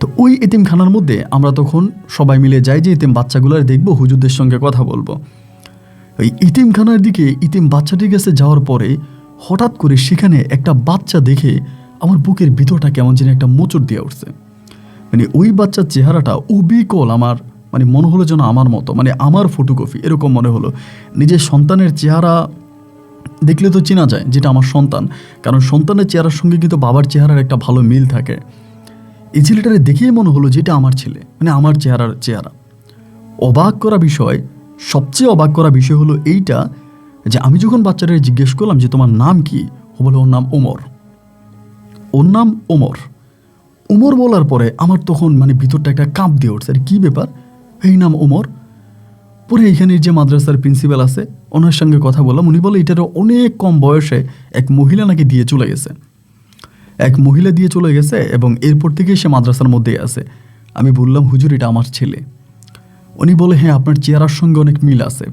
তো ওই ইতিমখানার মধ্যে আমরা তখন সবাই মিলে যাই যে ইতিম বাচ্চাগুলোর দেখবো, হুজুরদের সঙ্গে কথা বলবো। ওই ইতিমখানার দিকে ইতিম বাচ্চাটির কাছে যাওয়ার পরে হঠাৎ করে সেখানে একটা বাচ্চা দেখে আমার বুকের ভিতরটা কেমন যেন একটা মোচড় দিয়ে উঠছে। মানে ওই বাচ্চার চেহারাটা অবিকল, আমার মানে মনে হলো যেন আমার মতো, মানে আমার ফটোকপি এরকম মনে হলো। নিজের সন্তানের চেহারা দেখলে তো চেনা যায় যেটা আমার সন্তান, কারণ সন্তানের চেহারার সঙ্গে কিন্তু বাবার চেহারার একটা ভালো মিল থাকে। এই ছেলেটারে দেখেই মনে হলো যে এটা আমার ছেলে, মানে আমার চেহারা। সবচেয়ে অবাক করা বিষয় হলো এইটা যে আমি যখন বাচ্চাটাকে জিজ্ঞেস করলাম যে তোমার নাম কি, ও বলে ওর নাম ওমর বলার পরে আমার তখন মানে ভিতরটা একটা কাঁপ দিয়ে উঠছে, আর কী ব্যাপার, এই নাম ওমর। পরে এইখানের যে মাদ্রাসার প্রিন্সিপাল আছে ওনার সঙ্গে কথা বললাম, উনি বলে এটার অনেক কম বয়সে এক মহিলা নাকি দিয়ে চলে গেছে, এবং এরপর থেকে সে মাদ্রাসার মধ্যেই আছে। আমি বললাম হুজুর এটা আমার ছেলে। উনি বলে হ্যাঁ আপনার চেহারার সঙ্গে অনেক মিল আছে।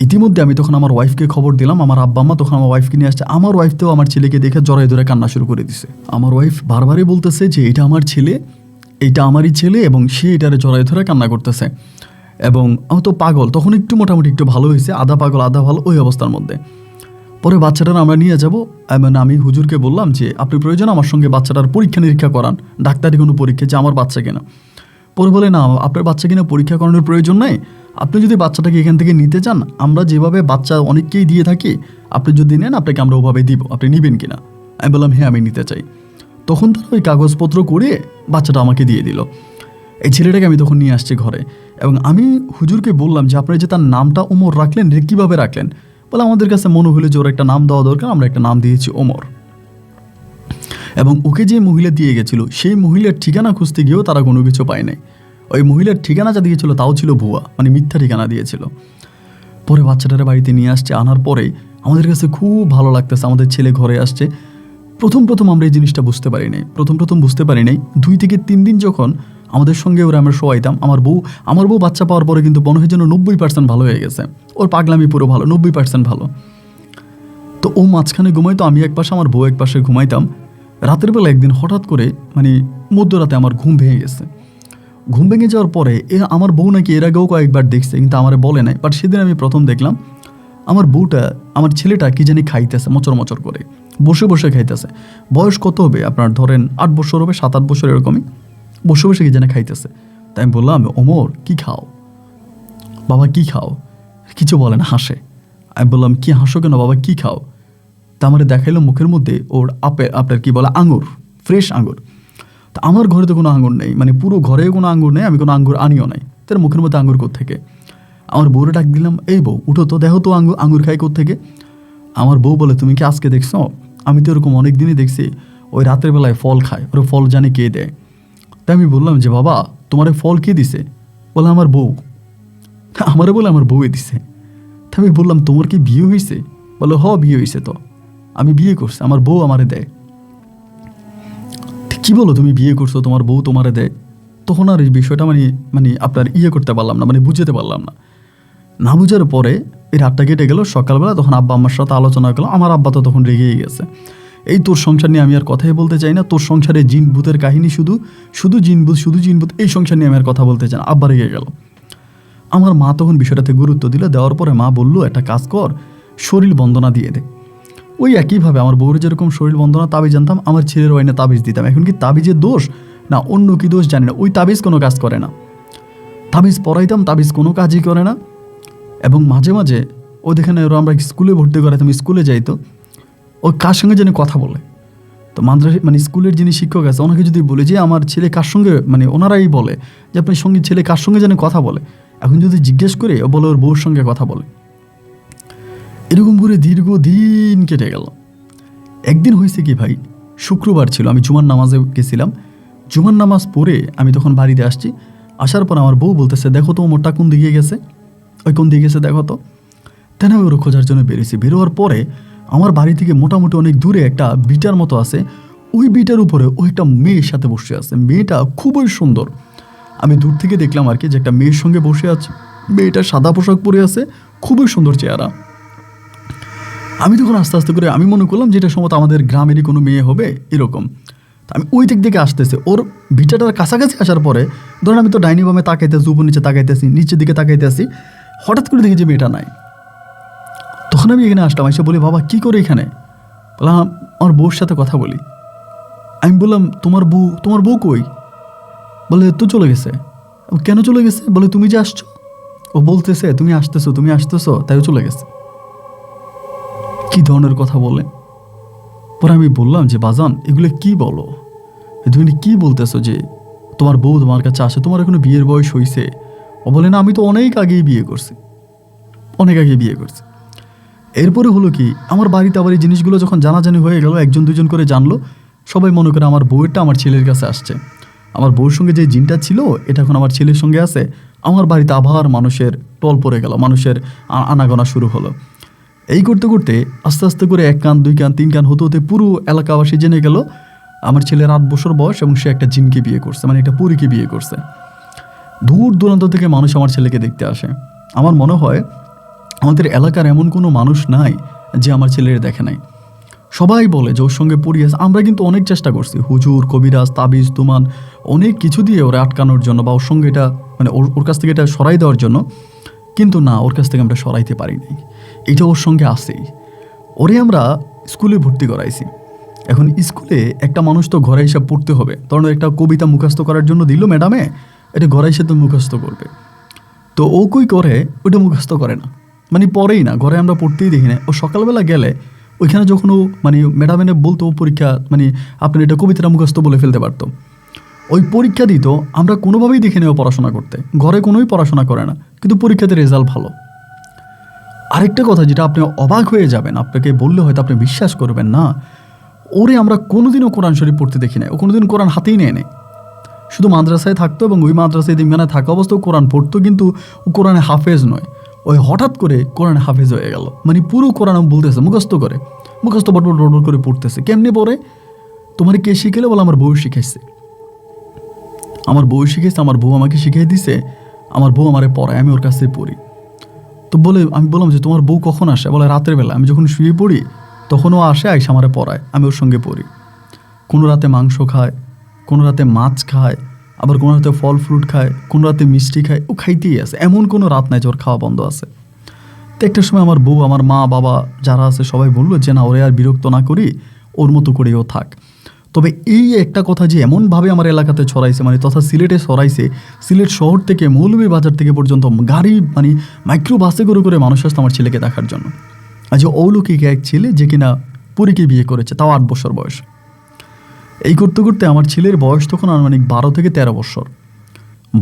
ইতিমধ্যে আমি তখন আমার ওয়াইফকে খবর দিলাম, আমার আব্বা আম্মা তখন আমার ওয়াইফকে নিয়ে আসছে। আমার ওয়াইফ তো আমার ছেলেকে দেখে জড়াই ধরে কান্না শুরু করে দিছে। আমার ওয়াইফ বারবারই বলতেছে যে এটা আমার ছেলে, এইটা আমারই ছেলে, এবং সে এটারে জড়াই ধরে কান্না করতেছে। এবং আমি তো পাগল, তখন একটু মোটামুটি একটু ভালো হয়েছে, আধা পাগল আধা ভালো ওই অবস্থার মধ্যে। পরে বাচ্চাটার আমরা নিয়ে যাব, মানে আমি হুজুরকে বললাম যে আপনি প্রয়োজন আমার সঙ্গে বাচ্চাটার পরীক্ষা নিরীক্ষা করান, ডাক্তারি কোনো পরীক্ষা, যে আমার বাচ্চা কিনা। পরে বলে না আপনার বাচ্চা কিনা পরীক্ষা করানোর প্রয়োজন নাই, আপনি যদি বাচ্চাটাকে এখান থেকে নিতে চান, আমরা যেভাবে বাচ্চা অনেককেই দিয়ে থাকি, আপনি যদি নেন আপনাকে আমরা ওভাবে দিব, আপনি নেবেন কিনা। আমি বললাম হ্যাঁ আমি নিতে চাই। তখন তারা ওই কাগজপত্র করে বাচ্চাটা আমাকে দিয়ে দিল। এই ছেলেটাকে আমি তখন নিয়ে আসছি ঘরে, এবং আমি হুজুরকে বললাম যে আপনারা যে তার নামটা ওমর রাখলেন, এটা কীভাবে রাখলেন? বলে আমাদের কাছে মনে হলো যে ওর একটা নাম দেওয়া দরকার, আমরা একটা নাম দিয়েছি ওমর। এবং ওকে যে মহিলা দিয়ে গেছিল সেই মহিলার ঠিকানা খুঁজতে গিয়েও তারা কোনো কিছু পায় নাই। ওই মহিলার ঠিকানা যা দিয়েছিল তাও ছিল ভুয়া, মানে মিথ্যা ঠিকানা দিয়েছিল। পরে বাচ্চাটারে বাড়িতে নিয়ে আসছে, আনার পরে আমাদের কাছে খুব ভালো লাগতেছে, আমাদের ছেলে ঘরে আসছে। প্রথম আমরা এই জিনিসটা বুঝতে পারি নাই, বুঝতে পারি নাই। 2 থেকে 3 দিন যখন আমাদের সঙ্গে ওরা আমরা শোয়াইতাম, আমার বউ বাচ্চা পাওয়ার পরে কিন্তু মনে হয় যেন 90% ভালো হয়ে গেছে, ওর পাগলামি পুরো ভালো, 90% ভালো। তো ও মাঝখানে ঘুমাইতো, আমি এক পাশে, আমার বউ এক পাশে ঘুমাইতাম। রাতের বেলা একদিন হঠাৎ করে মানে মধ্যরাতে আমার ঘুম ভেঙে গেছে। ঘুম ভেঙে যাওয়ার পরে আমার বউ নাকি এর আগেও কয়েকবার দেখছে, কিন্তু আমারে বলে নাই। বাট সেদিন আমি প্রথম দেখলাম আমার ছেলেটা কি জানি খাইতেছে, মচর করে বসে খাইতেছে। বয়স কত হবে আপনার, ধরেন 8 বছর হবে, 7-8 বছর এরকমই, বসে কি জানি খাইতেছে। তাই আমি বললাম ওমর কি খাও বাবা, কি খাও? কিছু বলে না, হাসে। আমি বললাম কি হাসো কেন বাবা, কি খাও? তা আমার দেখাইলো মুখের মধ্যে ওর আপনার কি বলে আঙুর, ফ্রেশ আঙুর। তা আমার ঘরে তো কোনো আঙুর নেই, মানে পুরো ঘরে কোনো আঙুর নেই, আমি কোনো আঙুর আনিও নাই। তার মুখের মধ্যে আঙুর কোত্থেকে? আমার বউরে ডাক দিলাম, এই বউ উঠো তো, দেখো তো আঙুর খাই কোত্থেকে। আমার বউ বলে তুমি কি আজকে দেখছো? আমি তো এরকম অনেক দিনই দেখছি, ওই রাতের বেলায় ফল খায়, ওর ফল জানি কে দেয়। তাই আমি বললাম যে বাবা তোমারে ফল কে দিছে? বলে আমার বউ। আমারে বলে আমার বউয়ে দিছে। তা আমি বললাম তোমার কি বিয়ে হয়েছে? বলে বিয়ে হয়েছে, তো আমি বিয়ে করছি, আমার বউ আমারে দেয়। কি বলো তুমি বিয়ে করছো, তোমার বউ তোমারে দেয়? তখন আর এই বিষয়টা মানে মানে আপনার করতে পারলাম না, মানে বুঝতে পারলাম না। না বুঝার পরে এই রাতটা কেটে গেল। সকালবেলা তখন আব্বা আম্মার সাথে আলোচনা করলো। আমার আব্বা তো তখন রেগেই গেছে, এই তোর সংসার নিয়ে আমি আর কথাই বলতে চাই না, তোর সংসারে জিন ভূতের কাহিনী, শুধু শুধু জিন ভূত, এই সংসার নিয়ে আমি আর কথা বলতে চাই না। আব্বা রেগে গেল। আমার মা তখন বিষয়টাতে গুরুত্ব দিল। দেওয়ার পরে মা বলল, একটা কাজ কর, শরীর বন্দনা দিয়ে দে। ওই একইভাবে আমার বউর যেরকম শরীর বন্দনা তাবিজ জানতাম, আমার ছেলের ওয়াইনে তাবিজ দিতাম। এখন কি তাবিজের দোষ না অন্য কি দোষ জানি না, ওই তাবিজ কোনো কাজ করে না। তাবিজ পড়াইতাম, তাবিজ কোনো কাজই করে না। এবং মাঝে মাঝে ওদেরখানে আমরা স্কুলে ভর্তি করাইতাম, স্কুলে যাইতো, ওই কার সঙ্গে যেন কথা বলে। তো মাদ্রাসা মানে স্কুলের যিনি শিক্ষক আছে ওনাকে যদি বলে যে আমার ছেলে কার সঙ্গে, মানে ওনারাই বলে যে আপনার সঙ্গে ছেলে কার সঙ্গে যেন কথা বলে, এখন যদি জিজ্ঞেস করে ও বলে ওর বউর সঙ্গে কথা বলে। এরকম করে দীর্ঘদিন কেটে গেল। একদিন হয়েছে কি ভাই, শুক্রবার ছিল, আমি জুমার নামাজে গেছিলাম। জুমার নামাজ পড়ে আমি তখন বাড়িতে আসছি। আসার পর আমার বউ বলতেছে, দেখো তো মোটটা কোন দিকে গেছে, ওই কোন দিকে গেছে দেখো তো। তাই না, ওর খোঁজার জন্য বেরিয়েছি। বেরোয়ার পরে আমার বাড়ি থেকে মোটামুটি অনেক দূরে একটা বিটার মতো আছে, ওই বিটার উপরে ওই একটা মেয়ের সাথে বসে আছে। মেয়েটা খুবই সুন্দর। আমি দূর থেকে দেখলাম আর কি যে একটা মেয়ের সঙ্গে বসে আছে। মেয়েটা সাদা পোশাক পরে আছে, খুবই সুন্দর চেহারা। আমি তখন আস্তে আস্তে করে আমি মনে করলাম যে এটা সম্ভবত আমাদের গ্রামেরই কোনো মেয়ে হবে এরকম। আমি ওই দিক থেকে আসতেছে, ওর ভিটাটার কাছাকাছি আসার পরে ধরেন আমি তো ডাইনিং বামে তাকাইতেছি, উপর নিচে তাকাইতেছি, নিচের দিকে তাকাইতেছি, হঠাৎ করে দেখি যে মেয়েটা নাই। তখন আমি এখানে আসলাম, এসে বলি, বাবা কী করে এখানে? বললাম আমার বউর সাথে কথা বলি। আমি বললাম তোমার বউ কই? বলে তো চলে গেছে। কেন চলে গেছে? বলে তুমি যে আসছো, ও বলতেছে তুমি আসতেছো তাইও চলে গেছে। কি ধরনের কথা বলে? পরে আমি বললাম যে বাজান এগুলো কি বলো, তুমি কি বলতেছো যে তোমার বউ তোমার কাছে আসে, তোমার এখনো বিয়ের বয়স হয়েছে? ও বলে না, আমি তো অনেক আগেই বিয়ে করছি। এরপরে হলো কি, আমার বাড়িতে আবার এই জিনিসগুলো যখন জানাজানি হয়ে গেল, একজন দুজন করে জানলো, সবাই মনে করে আমার বউয়েরটা আমার ছেলের কাছে আসছে। আমার বউর সঙ্গে যে জিনটা ছিল এটা এখন আমার ছেলের সঙ্গে আছে। আমার বাড়িতে আবার মানুষের টল পড়ে গেল, মানুষের আনাগোনা শুরু হলো। এই করতে করতে আস্তে আস্তে করে 1 কান 2 কান 3 কান হতে হতে পুরো এলাকাবাসী জেনে গেল আমার ছেলের 8 বছর বয়স এবং সে একটা জিনকে বিয়ে করছে, মানে একটা পরীকে বিয়ে করছে। দূর দূরান্ত থেকে মানুষ আমার ছেলেকে দেখতে আসে। আমার মনে হয় আমাদের এলাকার এমন কোনো মানুষ নাই যে আমার ছেলের দেখে নাই। সবাই বলে যে ওর সঙ্গে পড়ি আছে। আমরা কিন্তু অনেক চেষ্টা করছি, হুজুর, কবিরাজ, তাবিজ, তুমান, অনেক কিছু দিয়ে ওরা আটকানোর জন্য বা ওর সঙ্গে এটা মানে ওর কাছ থেকে এটা সরাই দেওয়ার জন্য, কিন্তু না, ওর কাছ থেকে আমরা সরাইতে পারি নাই। এটা ওর সঙ্গে আসেই। ওরে আমরা স্কুলে ভর্তি করাইছি। এখন স্কুলে একটা মানুষ তো ঘরে হিসাব পড়তে হবে, কারণ একটা কবিতা মুখস্থ করার জন্য দিল ম্যাডামে, এটা ঘরে এসে তো মুখস্থ করবে। তো ও কই করে, ওটা মুখস্থ করে না, মানে পড়েই না, ঘরে আমরা পড়তেই দেখি না। ও সকালবেলা গেলে ওইখানে যখন ও মানে ম্যাডাম এনে বলতো পরীক্ষা, মানে আপনি এটা কবিতাটা মুখস্থ বলে ফেলতে পারতো। ওই পরীক্ষা দিত, আমরা কোনোভাবেই দেখে নেও পড়াশোনা করতে, ঘরে কোনোই পড়াশোনা করে না, কিন্তু পরীক্ষাতে রেজাল্ট ভালো। আরেকটা কথা যেটা আপনি অবাক হয়ে যাবেন, আপনাকে বললে হয়তো আপনি বিশ্বাস করবেন না, ওরে আমরা কোনোদিনও কোরআন শরীফ পড়তে দেখি না। ও কোনোদিন কোরআন হাতেই নেয়। শুধু মাদ্রাসায় থাকতো এবং ওই মাদ্রাসায় দিনখানে থাকা অবস্থাও কোরআন পড়তো, কিন্তু ও কোরআনে হাফেজ নয়। ওই হঠাৎ করে কোরআনে হাফেজ হয়ে গেল, মানে পুরো কোরআন বলতেছে মুখস্থ বটবট করে পড়তেছে। কেমনি পড়ে? তোমার কে শিখেলে? বলে আমার বউ শিখাইছে। আমার বউ আমাকে শিখিয়ে দিছে, আমার বউ আমারে পড়ায়, আমি ওর কাছে পড়ি। তো বলে আমি বললাম যে তোমার বউ কখন আসে? বলে রাতের বেলা, আমি যখন শুয়ে পড়ি তখন ও আসে, আইসা আমারে পড়ায়, আমি ওর সঙ্গে পড়ি। কোনো রাতে মাংস খায়, কোনো রাতে মাছ খায়, আবার কোনো রাতে ফল ফ্রুট খায়, কোনো রাতে মিষ্টি খায়। ও খাইতেই আছে, এমন কোনো রাত নাই যে ওর খাওয়া বন্ধ আছে। তো একটা সময় আমার বউ, আমার মা, বাবা যারা আছে সবাই বললো যে না, ওরে আর বিরক্ত না করি, ওর মতো করেই ও থাক। তবে এই একটা কথা যে এমনভাবে আমার এলাকাতে ছড়াইছে, মানে তথা সিলেটে ছড়াইছে, সিলেট শহর থেকে মৌলভীবাজার থেকে পর্যন্ত গাড়ি মানে মাইক্রো বাসে করে মানুষ আসতো আমার ছেলেকে দেখার জন্য। আজ অলৌকিক এক ছেলে যে কিনা পরীকে বিয়ে করেছে, তাও 8 বছর বয়স। এই করতে করতে আমার ছেলের বয়স তখন আনুমানিক 12 থেকে 13 বছর।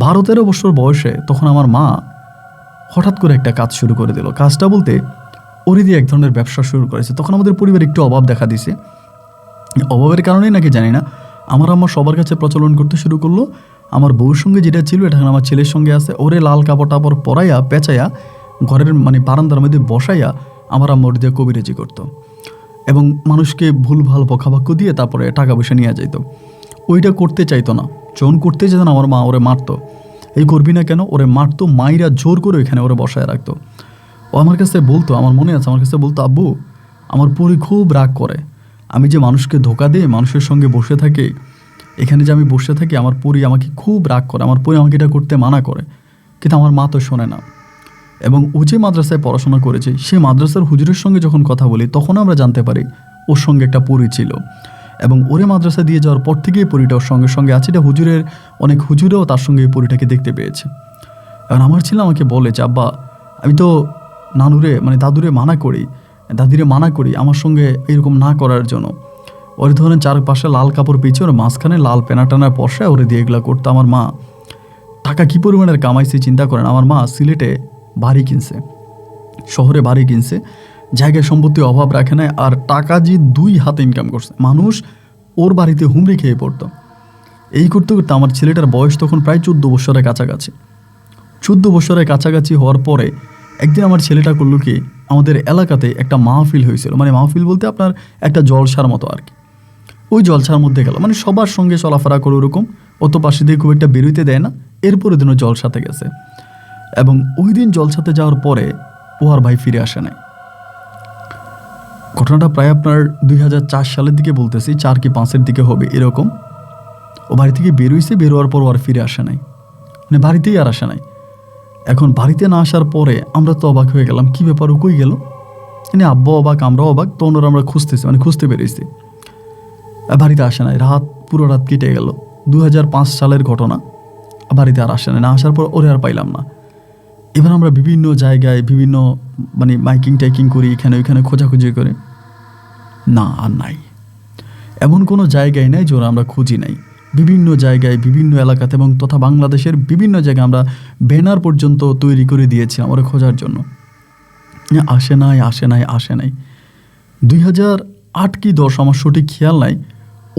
12-13 বছর বয়সে তখন আমার মা হঠাৎ করে একটা কাজ শুরু করে দিল। কাজটা বলতে ওরে দিয়ে এক ধরনের ব্যবসা শুরু করেছে। তখন আমাদের পরিবারে একটু অভাব দেখা দিছে। অভাবের কারণেই নাকি জানি না, আমার আম্মা সবার কাছে প্রচলন করতে শুরু করলো আমার বউর সঙ্গে যেটা ছিল এটা এখন আমার ছেলের সঙ্গে আছে। ওরে লাল কাপড় টাপড় পরাইয়া পেঁচাইয়া ঘরের মানে বারান্দার মধ্যে বসাইয়া আমার আম্মা ওর দিয়ে কবিরাজি করতো এবং মানুষকে ভুলভাল বকাবাক্য দিয়ে তারপরে টাকা পয়সা নিয়ে যাইতো। ওইটা করতে চাইতো না, যখন করতে যেত না আমার মা ওরে মারতো। এই করবি না কেন, ওরে মারতো, মাইরা জোর করে ওইখানে ওরে বসায় রাখতো। ও আমার কাছে বলতো, আমার মনে আছে, আমার কাছে বলতো, আব্বু আমার পরি খুব রাগ করে, আমি যে মানুষকে ধোকা দিয়ে মানুষের সঙ্গে বসে থাকি, এখানে যে আমি বসে থাকি, আমার পরি আমাকে খুব রাগ করে, আমার পরি আমাকে এটা করতে মানা করে, কিন্তু আমার মা তো শোনে না। এবং ও যে মাদ্রাসায় পড়াশোনা করেছে সেই মাদ্রাসার হুজুরের সঙ্গে যখন কথা বলি তখন আমরা জানতে পারি ওর সঙ্গে একটা পরি ছিল এবং ওরে মাদ্রাসা দিয়ে যাওয়ার পর থেকেই পরিটা ওর সঙ্গে সঙ্গে আছে। এটা হুজুরের অনেক হুজুরেও তার সঙ্গে এই পরিটাকে দেখতে পেয়েছে। এখন আমার ছেলে আমাকে বলে যে আব্বা আমি তো নানুরে মানে দাদিরে মানা করি আমার সঙ্গে এরকম না করার জন্য। ওর ধরেন চারপাশে লাল কাপড় পেয়েছে, ওর মাঝখানে লাল পেনা টানা পশায় ওরে দিয়ে এগুলো করতো। আমার মা টাকা কী পরিমাণের কামাইছে চিন্তা করেন। আমার মা সিলেটে বাড়ি কিনছে, শহরে বাড়ি কিনছে, জায়গায় সম্পত্তি অভাব রাখে না, আর টাকা যে 2 হাতে ইনকাম করছে। মানুষ ওর বাড়িতে হুমড়ি খেয়ে পড়তো। এই করতে করতে আমার ছেলেটার বয়স তখন প্রায় 14 বছরের কাছাকাছি। 14 বছরের কাছাকাছি হওয়ার পরে একদিন আমার ছেলেটা করলো কি, আমাদের এলাকাতে একটা মাহফিল হয়েছিল, মানে মাহফিল বলতে আপনার একটা জলসার মতো আর কি। ওই জলসার মধ্যে গেল, মানে সবার সঙ্গে চলাফেরা করে ওরকম, অত পাশে দিয়ে খুব একটা বেরোইতে দেয় না। এরপরে দিনও জলসাতে গেছে এবং ওই দিন জলসাতে যাওয়ার পরে ও আর ভাই ফিরে আসে নাই। ঘটনাটা প্রায় আপনার 2004 সালের দিকে বলতেছি, 4 কি 5-এর দিকে হবে এরকম। ও বাড়ি থেকে বেরোইছে, বেরোয়ার পর ও আর ফিরে আসে নাই, মানে বাড়িতেই আর আসে নাই। এখন বাড়িতে না আসার পরে আমরা তো অবাক হয়ে গেলাম, কী ব্যাপার, ও কই গেল? মানে আব্বা অবাক, আমরাও অবাক। তো ওনারা আমরা খুঁজতেছি, মানে খুঁজতে বেরিয়েছি, বাড়িতে আসে নাই। পুরো রাত কেটে গেল। 2005 সালের ঘটনা। বাড়িতে আর আসে না আসার পর ওরে আর পাইলাম না। এবার আমরা বিভিন্ন জায়গায় বিভিন্ন মানে মাইকিং টাইকিং করি, এখানে ওইখানে খোঁজাখুঁজি করে, না আর নাই। এমন কোনো জায়গায় নাই যে ওরা আমরা খুঁজি নাই। বিভিন্ন জায়গায় বিভিন্ন এলাকাতে এবং তথা বাংলাদেশের বিভিন্ন জায়গায় আমরা ব্যানার পর্যন্ত তৈরি করে দিয়েছিলাম ওরা খোঁজার জন্য। আসে নাই। 2008 কি 10 আমার সঠিক খেয়াল নাই।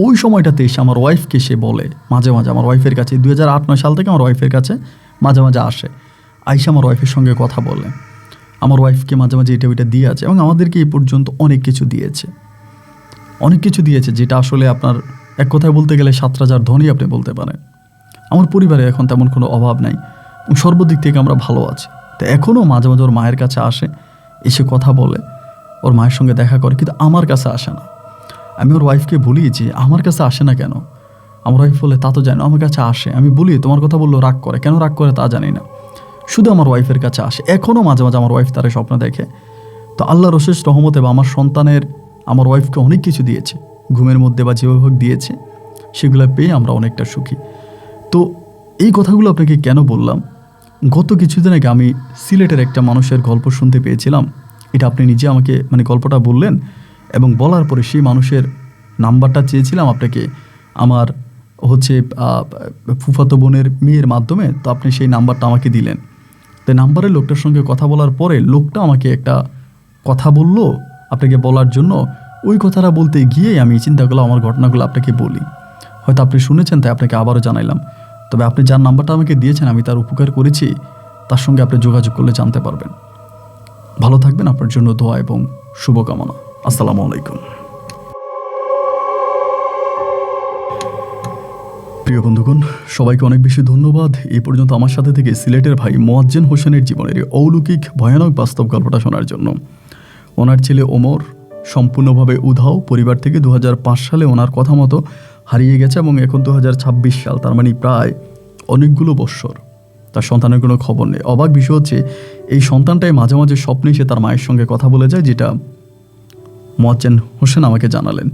ওই সময়টাতে এসে আমার ওয়াইফকে সে বলে মাঝে মাঝে, আমার ওয়াইফের কাছে 2008-9 সাল থেকে আমার ওয়াইফের কাছে মাঝে মাঝে আসে, আইসা আমার ওয়াইফের সঙ্গে কথা বলে, আমার ওয়াইফকে মাঝে মাঝে এটা ওইটা দিয়ে আছে এবং আমাদেরকে এই পর্যন্ত অনেক কিছু দিয়েছে, যেটা আসলে আপনার এক কথায় বলতে গেলে 7 রাজার ধনী আপনি বলতে পারেন। আমার পরিবারে এখন তেমন কোনো অভাব নাই, সর্বদিক থেকে আমরা ভালো আছি। তো এখনও মাঝে মাঝে ওর মায়ের কাছে আসে, এসে কথা বলে, ওর মায়ের সঙ্গে দেখা করে, কিন্তু আমার কাছে আসে না। আমি ওর ওয়াইফকে বলি যে আমার কাছে আসে না কেন? আমার ওয়াইফ বলে তা তো জানি না, আমার কাছে আসে। আমি বলি তোমার কথা বললো রাগ করে, কেন রাগ করে তা জানি না, শুধু আমার ওয়াইফের কাছে আসে। এখনও মাঝে মাঝে আমার ওয়াইফ তার স্বপ্ন দেখে। তো আল্লাহর অশেষ রহমতে বা আমার সন্তানের আমার ওয়াইফকে অনেক কিছু দিয়েছে, ঘুমের মধ্যে বা যেভাবে হোক দিয়েছে, সেগুলো পেয়ে আমরা অনেকটা সুখী। তো এই কথাগুলো আপনাকে কেন বললাম, গত কিছুদিন আগে আমি সিলেটের একটা মানুষের গল্প শুনতে পেয়েছিলাম। এটা আপনি নিজে আমাকে মানে গল্পটা বললেন এবং বলার পরে সেই মানুষের নাম্বারটা চেয়েছিলাম আপনাকে, আমার হচ্ছে ফুফাতো বোনের মেয়ের মাধ্যমে। তো আপনি সেই নাম্বারটা আমাকে দিলেন। তো নাম্বারের লোকটার সঙ্গে কথা বলার পরে লোকটা আমাকে একটা কথা বলল আপনাকে বলার জন্য। ওই কথাটা বলতে গিয়েই আমি চিন্তা করলাম আমার ঘটনাগুলো আপনাকে বলি, হয়তো আপনি শুনেছেন তাই আপনাকে আবারও জানাইলাম। তবে আপনি যার নাম্বারটা আমাকে দিয়েছেন আমি তার উপকার করেছি, তার সঙ্গে আপনি যোগাযোগ করলে জানতে পারবেন। ভালো থাকবেন, আপনার জন্য দোয়া এবং শুভকামনা। আসসালামু আলাইকুম। প্রিয় বন্ধুগণ, সবাইকে অনেক বেশি ধন্যবাদ এই পর্যন্ত আমার সাথে থেকে সিলেটের ভাই মোয়াজ্জেম হোসেনের জীবনের এই অলৌকিক ভয়ানক বাস্তব গল্পটা শোনার জন্য। ওনার ছেলে ওমর সম্পূর্ণভাবে উধাও, পরিবার থেকে 2005 সালে ওনার কথা মতো হারিয়ে গেছে এবং এখন 2026 সাল, তার মানে প্রায় অনেকগুলো বৎসর তার সন্তানের কোনো খবর নেই। অবাক বিষয় হচ্ছে এই সন্তানটাই মাঝে মাঝে স্বপ্নে এসে তার মায়ের সঙ্গে কথা বলে যায়, যেটা মোয়াজ্জেম হোসেন আমাকে জানালেন।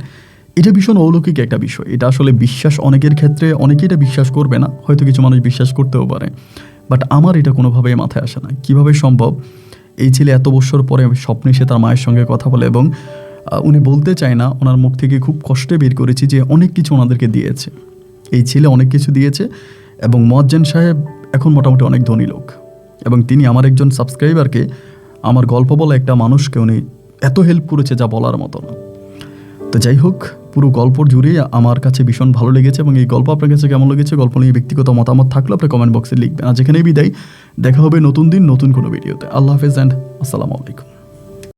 এটা ভীষণ অলৌকিক একটা বিষয়। এটা আসলে বিশ্বাস অনেকের ক্ষেত্রে অনেকে এটা বিশ্বাস করবে না, হয়তো কিছু মানুষ বিশ্বাস করতেও পারে, বাট আমার এটা কোনোভাবেই মাথায় আসে না। কীভাবে সম্ভব এই ছেলে এত বছর পরে স্বপ্নে এসে তার মায়ের সঙ্গে কথা বলে এবং উনি বলতে চায় না, ওনার মুখ থেকে খুব কষ্টে বের করেছি যে অনেক কিছু ওনাদেরকে দিয়েছে, এই ছেলে অনেক কিছু দিয়েছে এবং মোয়াজ্জেম সাহেব এখন মোটামুটি অনেক ধনী লোক এবং তিনি আমার একজন সাবস্ক্রাইবারকে, আমার গল্প বলা একটা মানুষকে উনি এত হেল্প করেছে যা বলার মতো না। তো যাই হোক, পুরো গল্প জুড়ে আমার কাছে ভীষণ ভালো লেগেছে এবং এই গল্প আপনার কাছে কেমন লেগেছে, গল্প নিয়ে ব্যক্তিগত মতামত থাকলে আপনি কমেন্ট বক্সে লিখবেন। আর যেখানেই বিদায়, দেখা হবে নতুন দিন নতুন কোনো ভিডিওতে। আল্লাহ হাফেজ অ্যান্ড আসসালামু আলাইকুম।